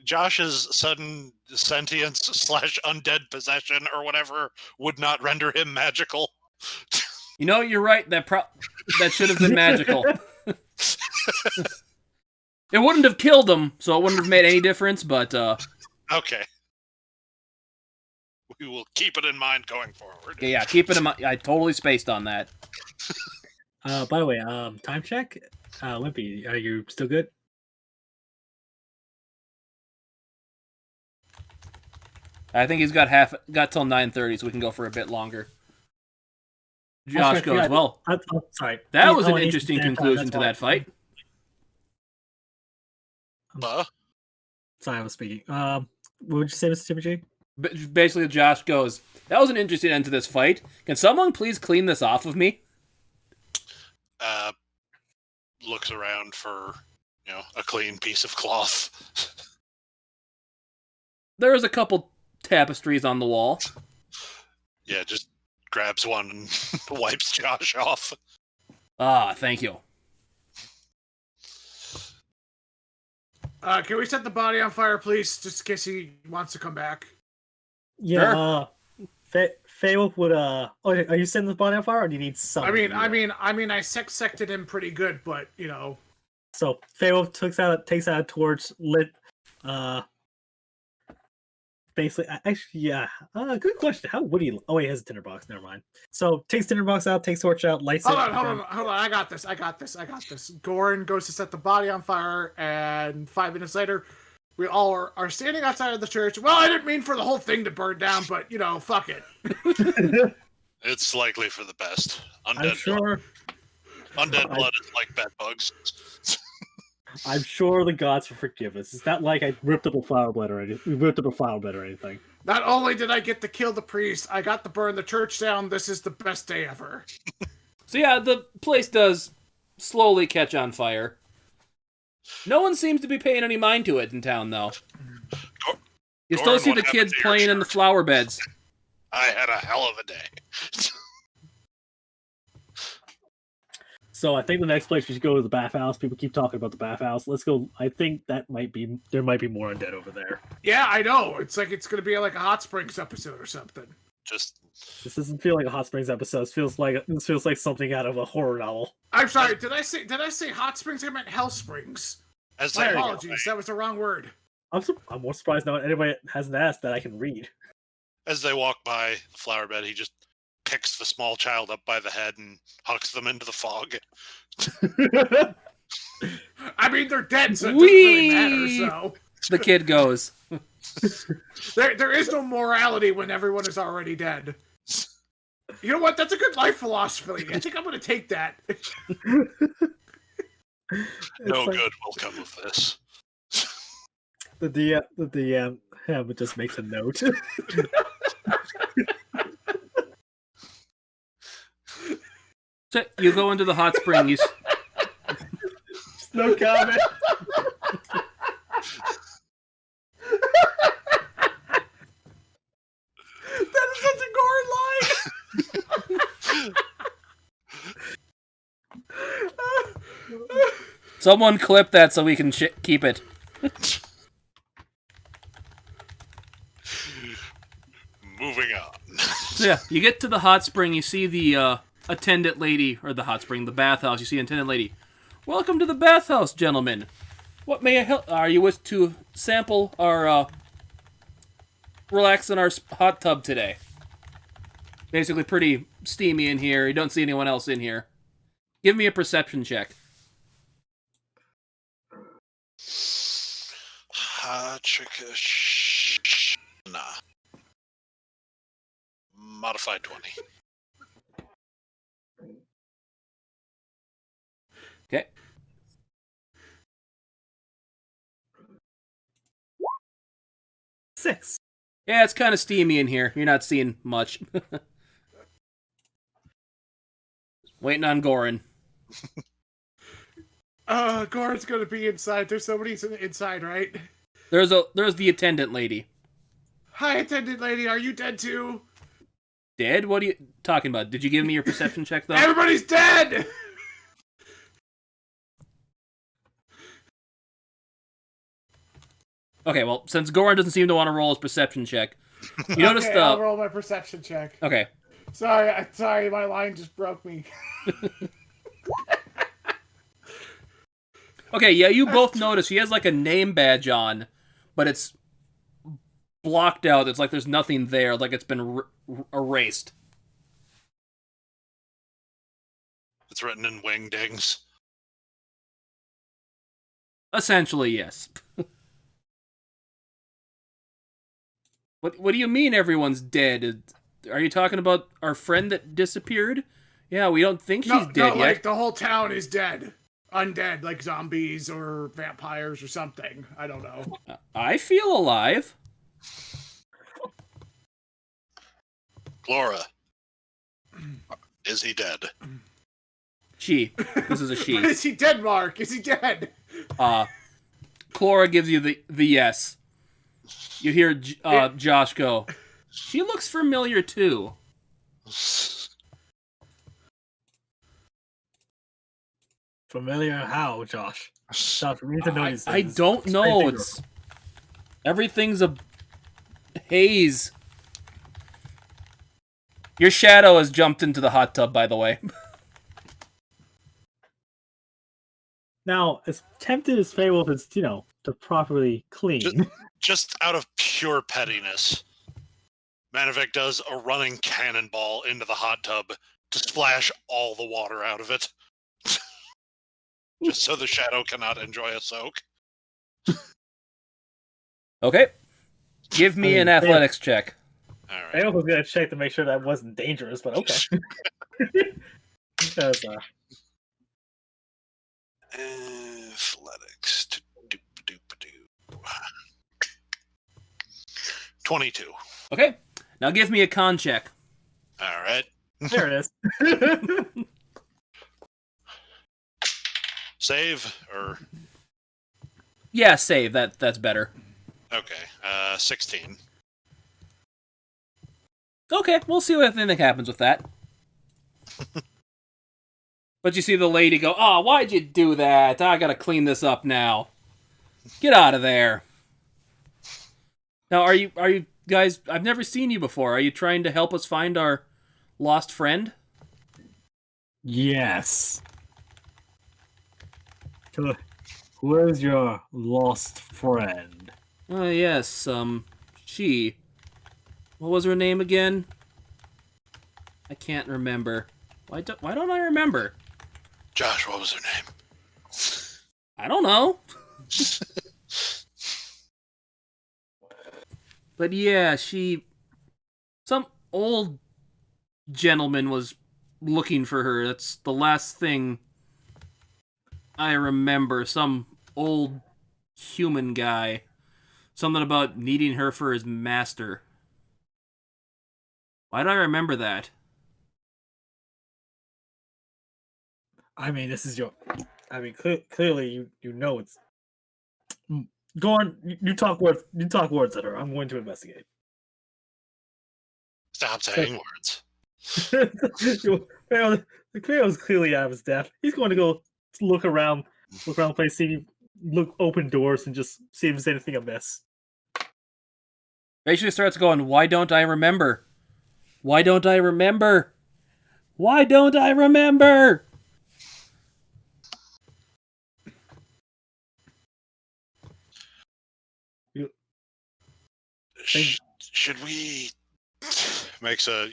Josh's sudden sentience / undead possession or whatever would not render him magical. You know, you're right. That should have been magical. It wouldn't have killed him, so it wouldn't have made any difference, but... Okay. We will keep it in mind going forward. Yeah, keep it in mind. I totally spaced on that. By the way, time check. Wimpy, are you still good? I think he's got till 9:30, so we can go for a bit longer. Josh goes, well, sorry. That was an interesting conclusion to that fight. Sorry, I was speaking. What would you say, Mr. Timothy G? Basically, Josh goes, that was an interesting end to this fight. Can someone please clean this off of me? Looks around for, a clean piece of cloth. There's a couple tapestries on the wall. Yeah, just grabs one and wipes Josh off. Ah, thank you. Can we set the body on fire, please, just in case he wants to come back? Yeah. Sure. Faywolf would. Oh, are you setting the body on fire, or do you need something? I mean, I sected him pretty good, but So Faywolf takes out a torch, lit. Basically, actually, yeah. Good question. How would he? Oh, he has a tinderbox. Never mind. So takes tinderbox out, takes torch out, lights it. Hold on. I got this. Goran goes to set the body on fire, and 5 minutes later, we all are standing outside of the church. Well, I didn't mean for the whole thing to burn down, but fuck it. It's likely for the best. I'm sure. Undead blood is like bed bugs. I'm sure the gods will forgive us. It's not like I ripped up a flower bed or anything. Not only did I get to kill the priest, I got to burn the church down. This is the best day ever. So yeah, the place does slowly catch on fire. No one seems to be paying any mind to it in town, though. You still see the kids playing in the flower beds. I had a hell of a day. So I think the next place we should go is the bathhouse. People keep talking about the bathhouse. Let's go. I think there might be more undead over there. Yeah, I know. It's like it's gonna be like a Hot Springs episode or something. This doesn't feel like a Hot Springs episode. This feels like something out of a horror novel. I'm sorry. Did I say Hot Springs? I meant Hell Springs. My apologies. That was the wrong word. I'm more surprised now anybody hasn't asked that I can read. As they walk by the flower bed, he just picks the small child up by the head and hucks them into the fog. I mean, they're dead, so it doesn't really matter. So the kid goes. There is no morality when everyone is already dead. You know what? That's a good life philosophy. I think I'm going to take that. No good will come of this. The DM it just makes a note. So you go into the hot spring. Just no comment. That is such a Goran line. someone clip that so we can keep it. Moving on. So yeah, you get to the hot spring. You see the attendant lady, or the hot spring, the bathhouse. You see attendant lady. Welcome to the bathhouse, gentlemen. What may I help? Are you wish to sample our relax in our hot tub today? Basically, pretty steamy in here. You don't see anyone else in here. Give me a perception check. Nah. Modified 20. Okay. Six. Yeah, it's kind of steamy in here. You're not seeing much. Waiting on Goran. Goran's gonna be inside. There's somebody inside, right? There's the attendant lady. Hi, attendant lady. Are you dead too? Dead? What are you talking about? Did you give me your perception check, though? Everybody's dead! Okay, well, since Goran doesn't seem to want to roll his perception check, you notice okay, I'll roll my perception check. Okay. Sorry, my line just broke me. Okay, yeah, you both notice he has like a name badge on, but it's blocked out. It's like there's nothing there, like it's been erased. It's written in wingdings. Essentially, yes. What do you mean everyone's dead? Are you talking about our friend that disappeared? Yeah, we don't think she's dead yet. Like the whole town is dead. Undead, like zombies or vampires or something. I don't know. I feel alive. Glora. Is he dead? She. This is a she. Is he dead, Mark? Is he dead? Clara gives you the yes. You hear Josh go, she looks familiar too. Familiar how, Josh? Josh, we need to know these I things. don't know. Everything's a haze. Your shadow has jumped into the hot tub, by the way. Now, as tempted as Feywolf is, to properly clean. Just out of pure pettiness, Manavik does a running cannonball into the hot tub to splash all the water out of it. Just so the shadow cannot enjoy a soak. Okay. Give me an athletics check. All right. Feywolf was going to check to make sure that wasn't dangerous, but okay. Because, athletics. 22. Okay, now give me a con check. All right. There it is. Save or Yeah, save. That's better. okay. 16. Okay, we'll see what I think happens with that. But you see the lady go, "Oh, why'd you do that? I gotta clean this up now. Get out of there." Now, are you guys? I've never seen you before. Are you trying to help us find our lost friend? Yes. Where's your lost friend? Oh yes, she. What was her name again? I can't remember. Why don't I remember? Josh, what was her name? I don't know. But yeah, some old gentleman was looking for her. That's the last thing I remember. Some old human guy. Something about needing her for his master. Why do I remember that? I mean, this is your. I mean, clearly you know it's. Go on. You talk words. You talk words at her. I'm going to investigate. Stop saying words. The Creole's clearly out of his depth. He's going to go look around the place, open doors, and just see if there's anything amiss. Basically starts going, "Why don't I remember? Why don't I remember? Why don't I remember?" Should we makes a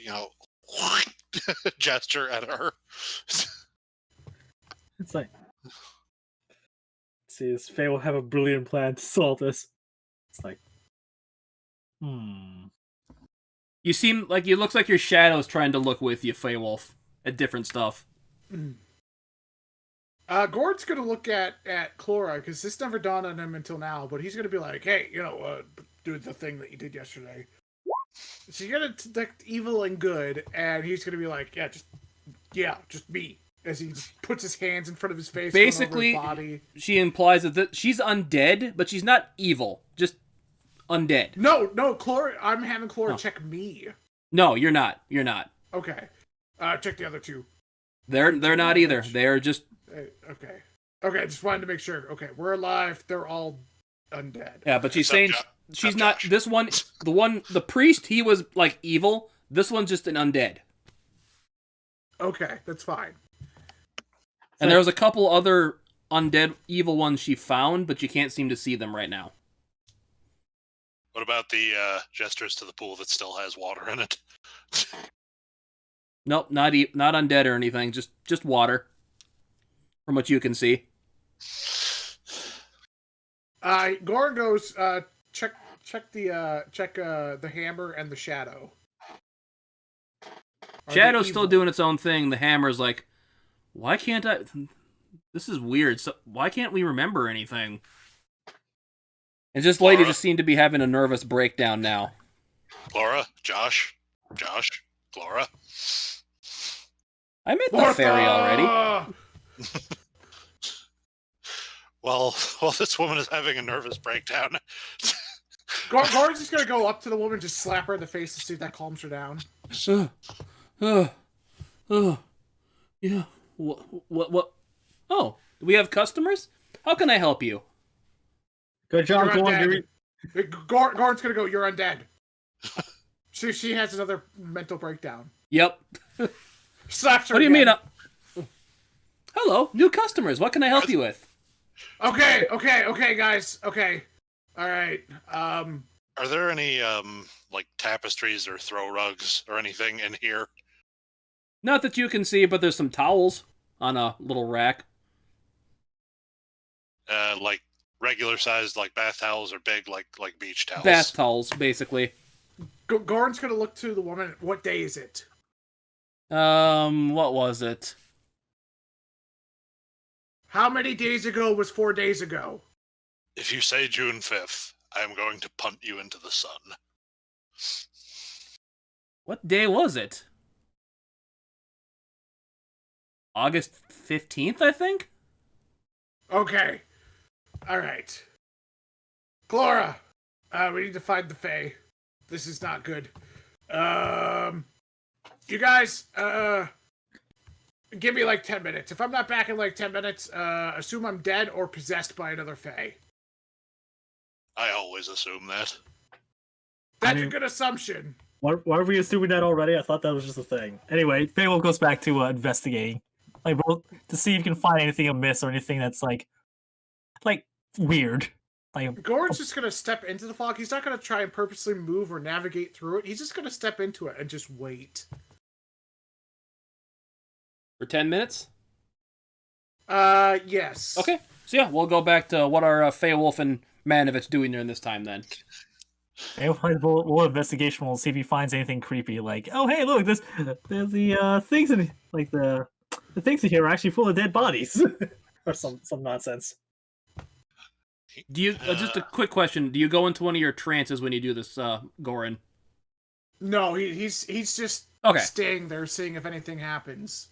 gesture at her? It's like, see, this Faye will have a brilliant plan to solve this. It's like, You seem like it looks like your shadow's trying to look with you, Feywolf, at different stuff. Gord's gonna look at Chlora because this never dawned on him until now. But he's gonna be like, "Hey, do the thing that you did yesterday." So you're gonna detect evil and good, and he's gonna be like, just me." As he just puts his hands in front of his face, Basically, going over his body. she implies that she's undead, but she's not evil, just undead. No, Chlora. I'm having Chlora check me. No, you're not. You're not. Okay. Check the other two. They're not either. They're just okay. Okay, just wanted to make sure. Okay, we're alive. They're all undead. yeah. But she's Except saying she's not. Josh. This one, the priest, he was like evil. This one's just an undead. Okay, that's fine. And there was a couple other undead evil ones she found, but you can't seem to see them right now. What about the gestures to the pool that still has water in it? Nope, not undead or anything. Just water, from what you can see. Goran goes, check the hammer and the shadow. Shadow's still doing its own thing. The hammer's like, why can't I? This is weird. So why can't we remember anything? And this lady just seemed to be having a nervous breakdown now. Chlora, Josh, Chlora. I met the fairy already. Well, this woman is having a nervous breakdown. Goran's just gonna go up to the woman, just slap her in the face to see if that calms her down. Yeah. What? Oh, do we have customers? How can I help you? good job, You're Goran. undead. Goran's gonna go, "You're undead." She has another mental breakdown. Yep. Slaps her. What do you again. mean? Hello, new customers. What can I help you with? Okay, guys. Okay. All right. Are there any like tapestries or throw rugs or anything in here? Not that you can see, but there's some towels on a little rack. Like regular sized like bath towels or big like beach towels? Bath towels, basically. Goran's gonna look to the woman. What day is it? What was it? How many days ago was 4 days ago? If you say June 5th, I am going to punt you into the sun. What day was it? August 15th, I think? Okay. Alright. Chlora! We need to find the Fae. This is not good. You guys, give me like 10 minutes. If I'm not back in like 10 minutes, assume I'm dead or possessed by another Fae. I always assume that. That's a good assumption. Why are we assuming that already? I thought that was just a thing. Anyway, Faywolf goes back to investigating, like to see if you can find anything amiss or anything that's like weird. Like Goran's just gonna step into the fog. He's not gonna try and purposely move or navigate through it. He's just gonna step into it and just wait. For 10 minutes? Yes. Okay. So yeah, we'll go back to what are Feywolf and Manovich doing during this time then. we'll investigation. We'll see if he finds anything creepy. Like, oh hey, look, there's the things in like the things in here are actually full of dead bodies, or some nonsense. Do you just a quick question? Do you go into one of your trances when you do this, Goran? No, he's just Okay. staying there, seeing if anything happens.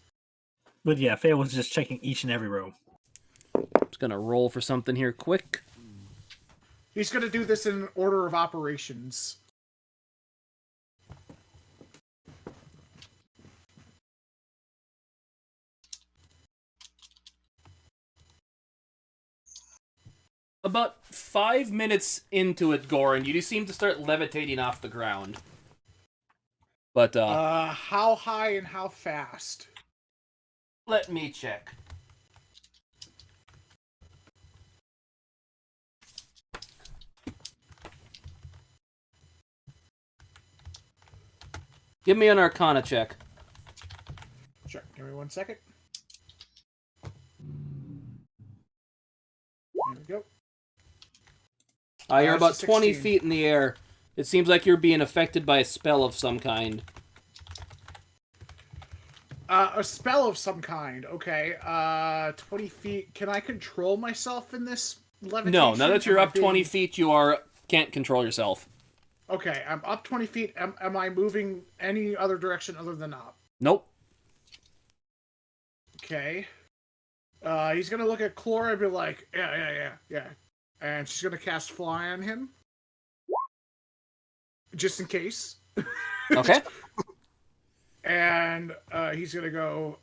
But yeah, Faye was just checking each and every room. Just gonna roll for something here quick. He's gonna do this in order of operations. About 5 minutes into it, Goran, you seem to start levitating off the ground. But, how high and how fast? let me check. Give me an Arcana check. Sure, give me 1 second. There we go. You're about it's a 20 16. feet in the air. It seems like you're being affected by a spell of some kind. A spell of some kind. Okay. 20 feet. Can I control myself in this levitation? No, now that you're Am I up 20 being- feet, can't control yourself. Okay, I'm up 20 feet. Am I moving any other direction other than up? Nope. Okay. He's gonna look at Chlora and be like, yeah. And she's gonna cast Fly on him. Just in case. Okay. And he's gonna go,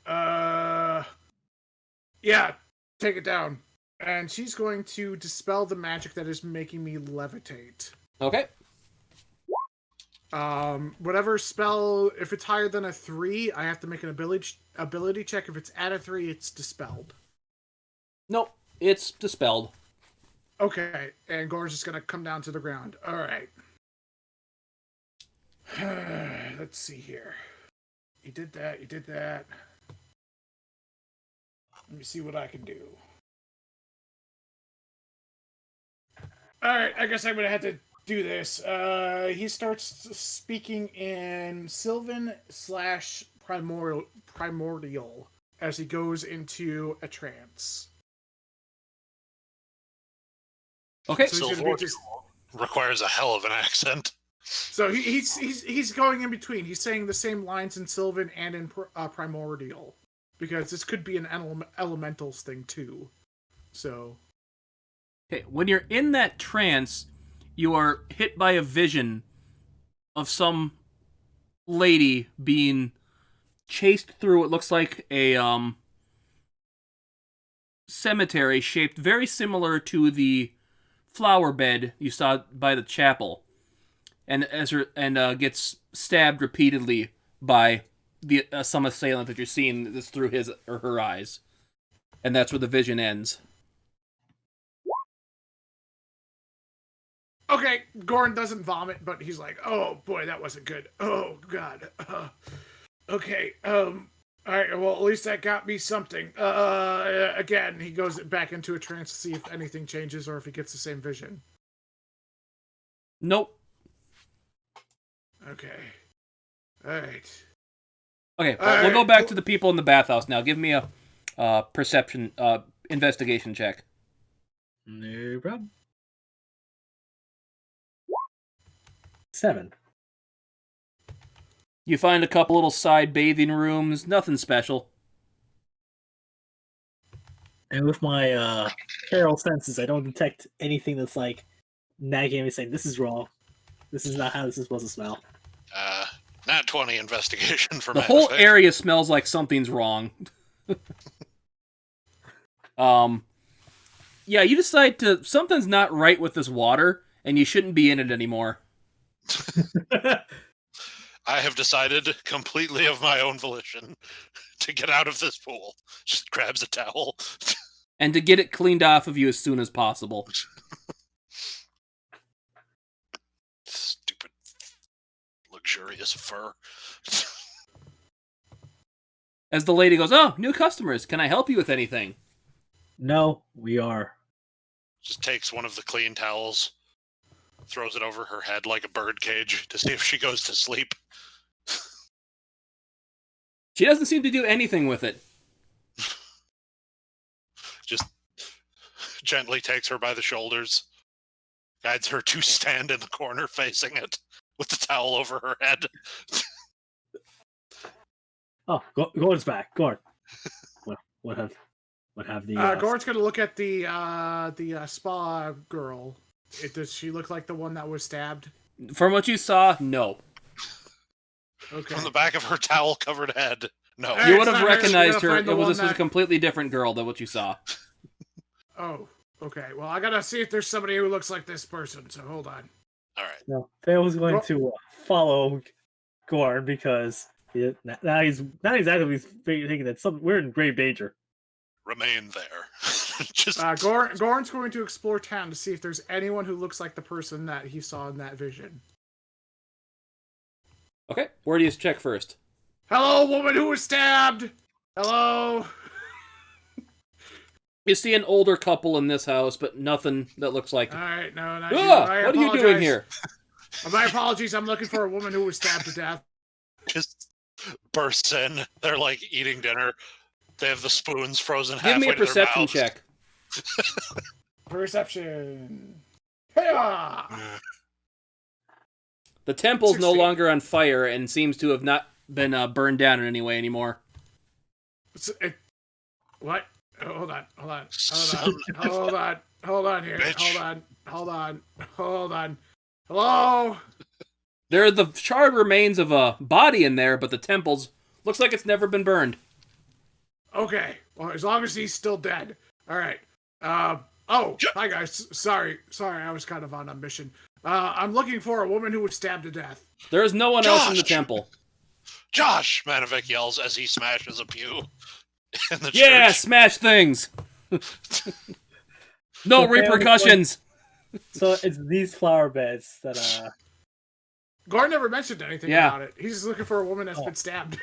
yeah, take it down. And she's going to dispel the magic that is making me levitate. Okay. Whatever spell, if it's higher than a 3, I have to make an ability check. If it's at a 3, it's dispelled. Nope. It's dispelled. Okay, and Gore's just gonna come down to the ground. Alright. Let's see here. You did that. Let me see what I can do. Alright, I guess I'm gonna have to do this. He starts speaking in Sylvan / primordial as he goes into a trance. Okay. So he's gonna be just. Requires a hell of an accent. So he's going in between. He's saying the same lines in Sylvan and in primordial, because this could be an elementals thing too. So. Okay. When you're in that trance, you are hit by a vision of some lady being chased through what looks like a cemetery shaped very similar to the flower bed you saw by the chapel, and gets stabbed repeatedly by the some assailant that you're seeing this through his or her eyes, and that's where the vision ends. Okay, Goran doesn't vomit, but he's like, "Oh boy, that wasn't good. Oh god. Okay. All right. Well, at least that got me something. Again, he goes back into a trance to see if anything changes or if he gets the same vision. Nope. Okay. All right. Okay, All we'll go right, back to the people in the bathhouse now. Give me a perception, investigation check. No problem. 7. You find a couple little side bathing rooms, nothing special. And with my feral senses, I don't detect anything that's like nagging at me saying, "This is wrong. This is not how this is supposed to smell." Nat 20 investigation for The whole manifest. area smells like something's wrong. Yeah, you decide something's not right with this water, and you shouldn't be in it anymore. I have decided completely of my own volition to get out of this pool. Just grabs a towel. And to get it cleaned off of you as soon as possible. Stupid luxurious fur. As the lady goes, "Oh, new customers. Can I help you with anything?" No, we are. Just takes one of the clean towels, throws it over her head like a bird cage to see if she goes to sleep. She doesn't seem to do anything with it. Just gently takes her by the shoulders, guides her to stand in the corner facing it with the towel over her head. Oh, Gordon's back. Gordon. What have the... Gordon's gonna look at the spa girl. Does she look like the one that was stabbed? From what you saw, no. Okay. From the back of her towel-covered head, no. Hey, You it's would have not her. recognized We're her. gonna find the This one was a that- completely different girl than what you saw. Oh, okay. Well, I gotta see if there's somebody who looks like this person. So hold on. All right. No, Faye was going to follow Gordon because now he's not exactly thinking that we're in grave danger. Remain there. Just Gordon's going to explore town to see if there's anyone who looks like the person that he saw in that vision. Okay, where do you check first? Hello, woman who was stabbed. Hello. You see an older couple in this house, but nothing that looks like... All right, no, not you. Ah, I what are you doing apologize. here? My apologies. I'm looking for a woman who was stabbed to death. just bursts in. They're like eating dinner. They have the spoons frozen Give halfway me a to their perception mouths. check. Perception. Hey-ah! The temple's no 16. longer on fire and seems to have not been burned down in any way anymore. What? Oh, hold on here. Bitch. Hold on. Hello? There are the charred remains of a body in there, but the temple's looks like it's never been burned. Okay. Well, as long as he's still dead. All right. Hi guys. Sorry, I was kind of on a mission. I'm looking for a woman who was stabbed to death. There is no one else in the Josh! temple. Josh! Manavik yells as he smashes a pew in the Yeah, church. smash things. No repercussions. So it's these flower beds that Gordon never mentioned anything Yeah. about it. He's just looking for a woman that's been stabbed.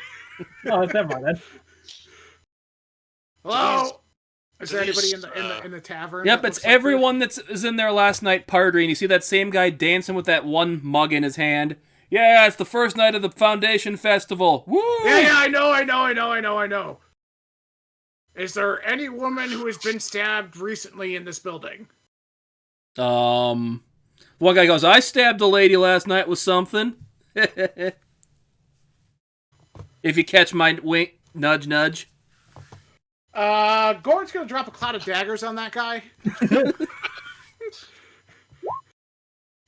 Oh, never mind then. Hello? Is there these, anybody in the tavern? Yep, that it's looks like everyone that is in there last night partying. You see that same guy dancing with that one mug in his hand. Yeah, it's the first night of the Foundation Festival. Woo! Yeah, I know. Is there any woman who has been stabbed recently in this building? One guy goes, "I stabbed a lady last night with something." If you catch my wink, nudge, nudge. Gordon's gonna drop a cloud of daggers on that guy.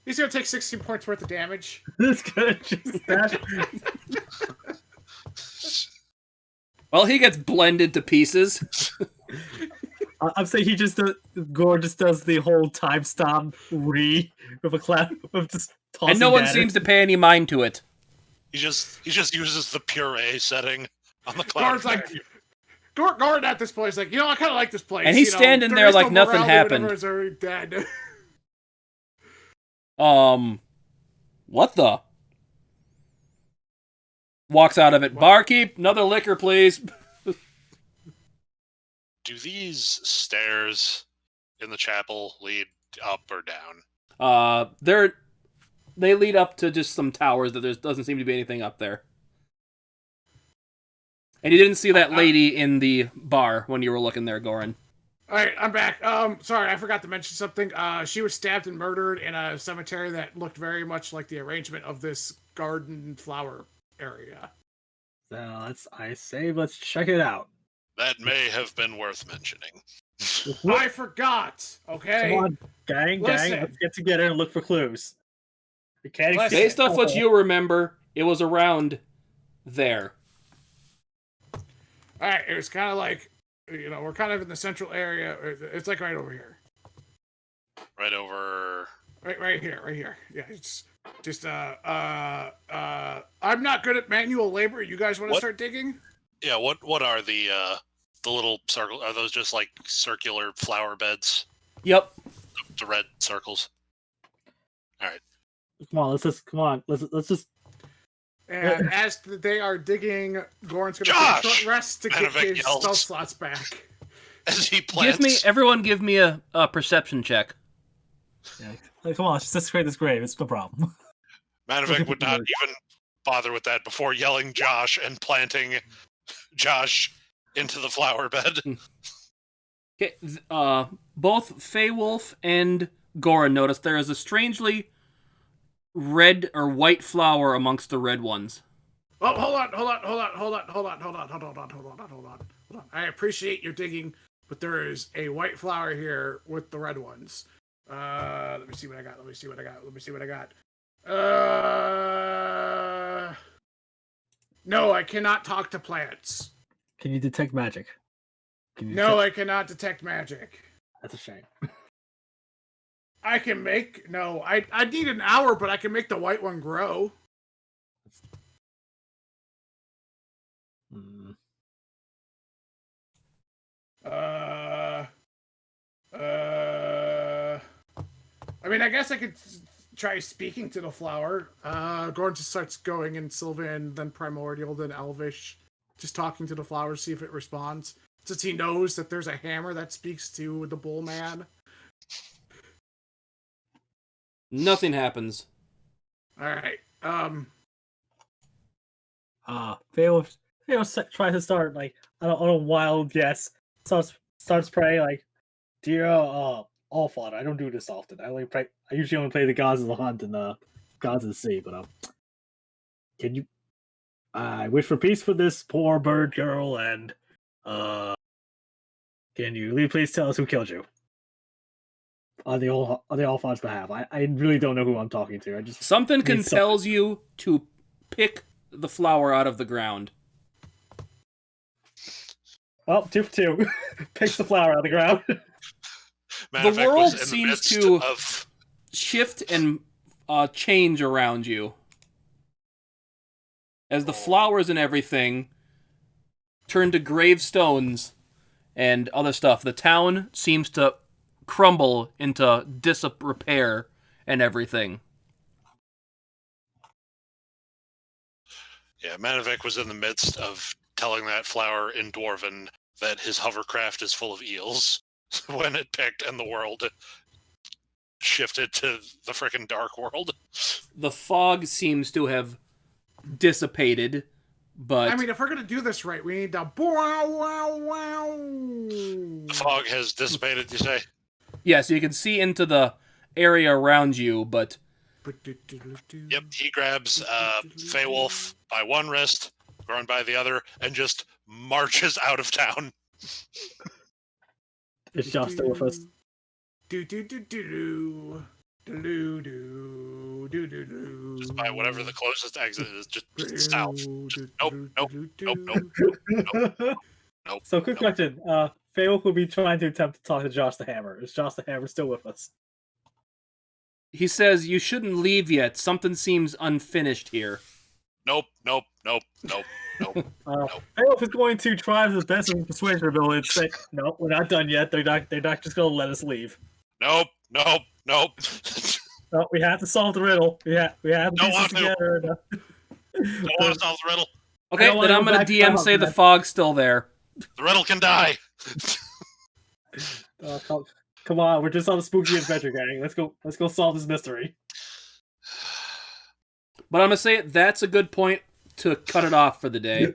He's gonna take 16 points worth of damage. This guy just Well, he gets blended to pieces. I'm saying Gordon just does the whole time stop with a clap of just tossing And no one daggers. seems to pay any mind to it. He just uses the puree setting on the cloud. Gordon's like, Gordon at this point is like, I kind of like this place. And he's standing there like nothing happened. Everyone's already dead. What the? Walks out of it. Barkeep, another liquor, please. Do these stairs in the chapel lead up or down? They lead up to just some towers that there doesn't seem to be anything up there. And you didn't see that lady in the bar when you were looking there, Goran. All right, I'm back. Sorry, I forgot to mention something. She was stabbed and murdered in a cemetery that looked very much like the arrangement of this garden flower area. So let's check it out. That may have been worth mentioning. I forgot. Okay. Come on, gang, Listen. let's get together and look for clues. We can't Listen. Based off what you remember, it was around there. All right. It was kind of like, we're kind of in the central area. It's like right over here. Right over. Right here. Yeah. It's just I'm not good at manual labor. You guys want to start digging? Yeah. What are the little circle? Are those just like circular flower beds? Yep. The red circles. All right. Come on. Let's just. And as they are digging, Goran's going to take a short rest to get his spell slots back. As he plants. Everyone give me a perception check. Yeah. Like, come on, let's desecrate this grave. It's no problem. Manovic would not even bother with that before yelling Josh and planting Josh into the flower bed. Okay, both Feywolf and Goran notice there is a strangely red or white flower amongst the red ones. Oh, hold on. I appreciate your digging, but there is a white flower here with the red ones. Let me see what I got. No, I cannot talk to plants. Can you detect magic? I cannot detect magic. That's a shame. I can make... No, I need an hour, but I can make the white one grow. I mean, I guess I could try speaking to the flower. Goran just starts going in Sylvan, then Primordial, then Elvish. Just talking to the flower, see if it responds. Since he knows that there's a hammer that speaks to the bull man. Nothing happens. Alright, Phil tries to start, like, on a wild guess. Starts praying, like, dear, Allfather, I don't do this often. I usually only play the gods of the hunt and the gods of the sea, but, I wish for peace for this poor bird girl, and, can you please tell us who killed you? On the Allfather's behalf. I really don't know who I'm talking to. Something compels you to pick the flower out of the ground. Well, 2 for 2. Picks the flower out of the ground. The world seems to shift and change around you. As the flowers and everything turn to gravestones and other stuff, the town seems to crumble into disrepair and everything. Yeah, Manovic was in the midst of telling that flower in Dwarven that his hovercraft is full of eels when it picked and the world shifted to the frickin' dark world. The fog seems to have dissipated, but... I mean, if we're going to do this right, we need to... The fog has dissipated, you say? Yeah, so you can see into the area around you, but... Yep, he grabs Feywolf by one wrist, Goran by the other, and just marches out of town. Is Josh still with us? Just by whatever the closest exit is, just south. Just, nope. So, quick question. Feywolf will be trying to attempt to talk to Josh the Hammer. Is Josh the Hammer still with us? He says, you shouldn't leave yet. Something seems unfinished here. Nope. Feywolf is going to try the best of his persuasion ability and say, no, we're not done yet. They're not just going to let us leave. Nope. No, we have to solve the riddle. We have to piece this together. Don't want to solve the riddle. Okay, then I'm going to DM say the fog's still there. The riddle can die. Come on, we're just on a spooky adventure, gang. Let's go solve this mystery. But I'm going to say that's a good point to cut it off for the day.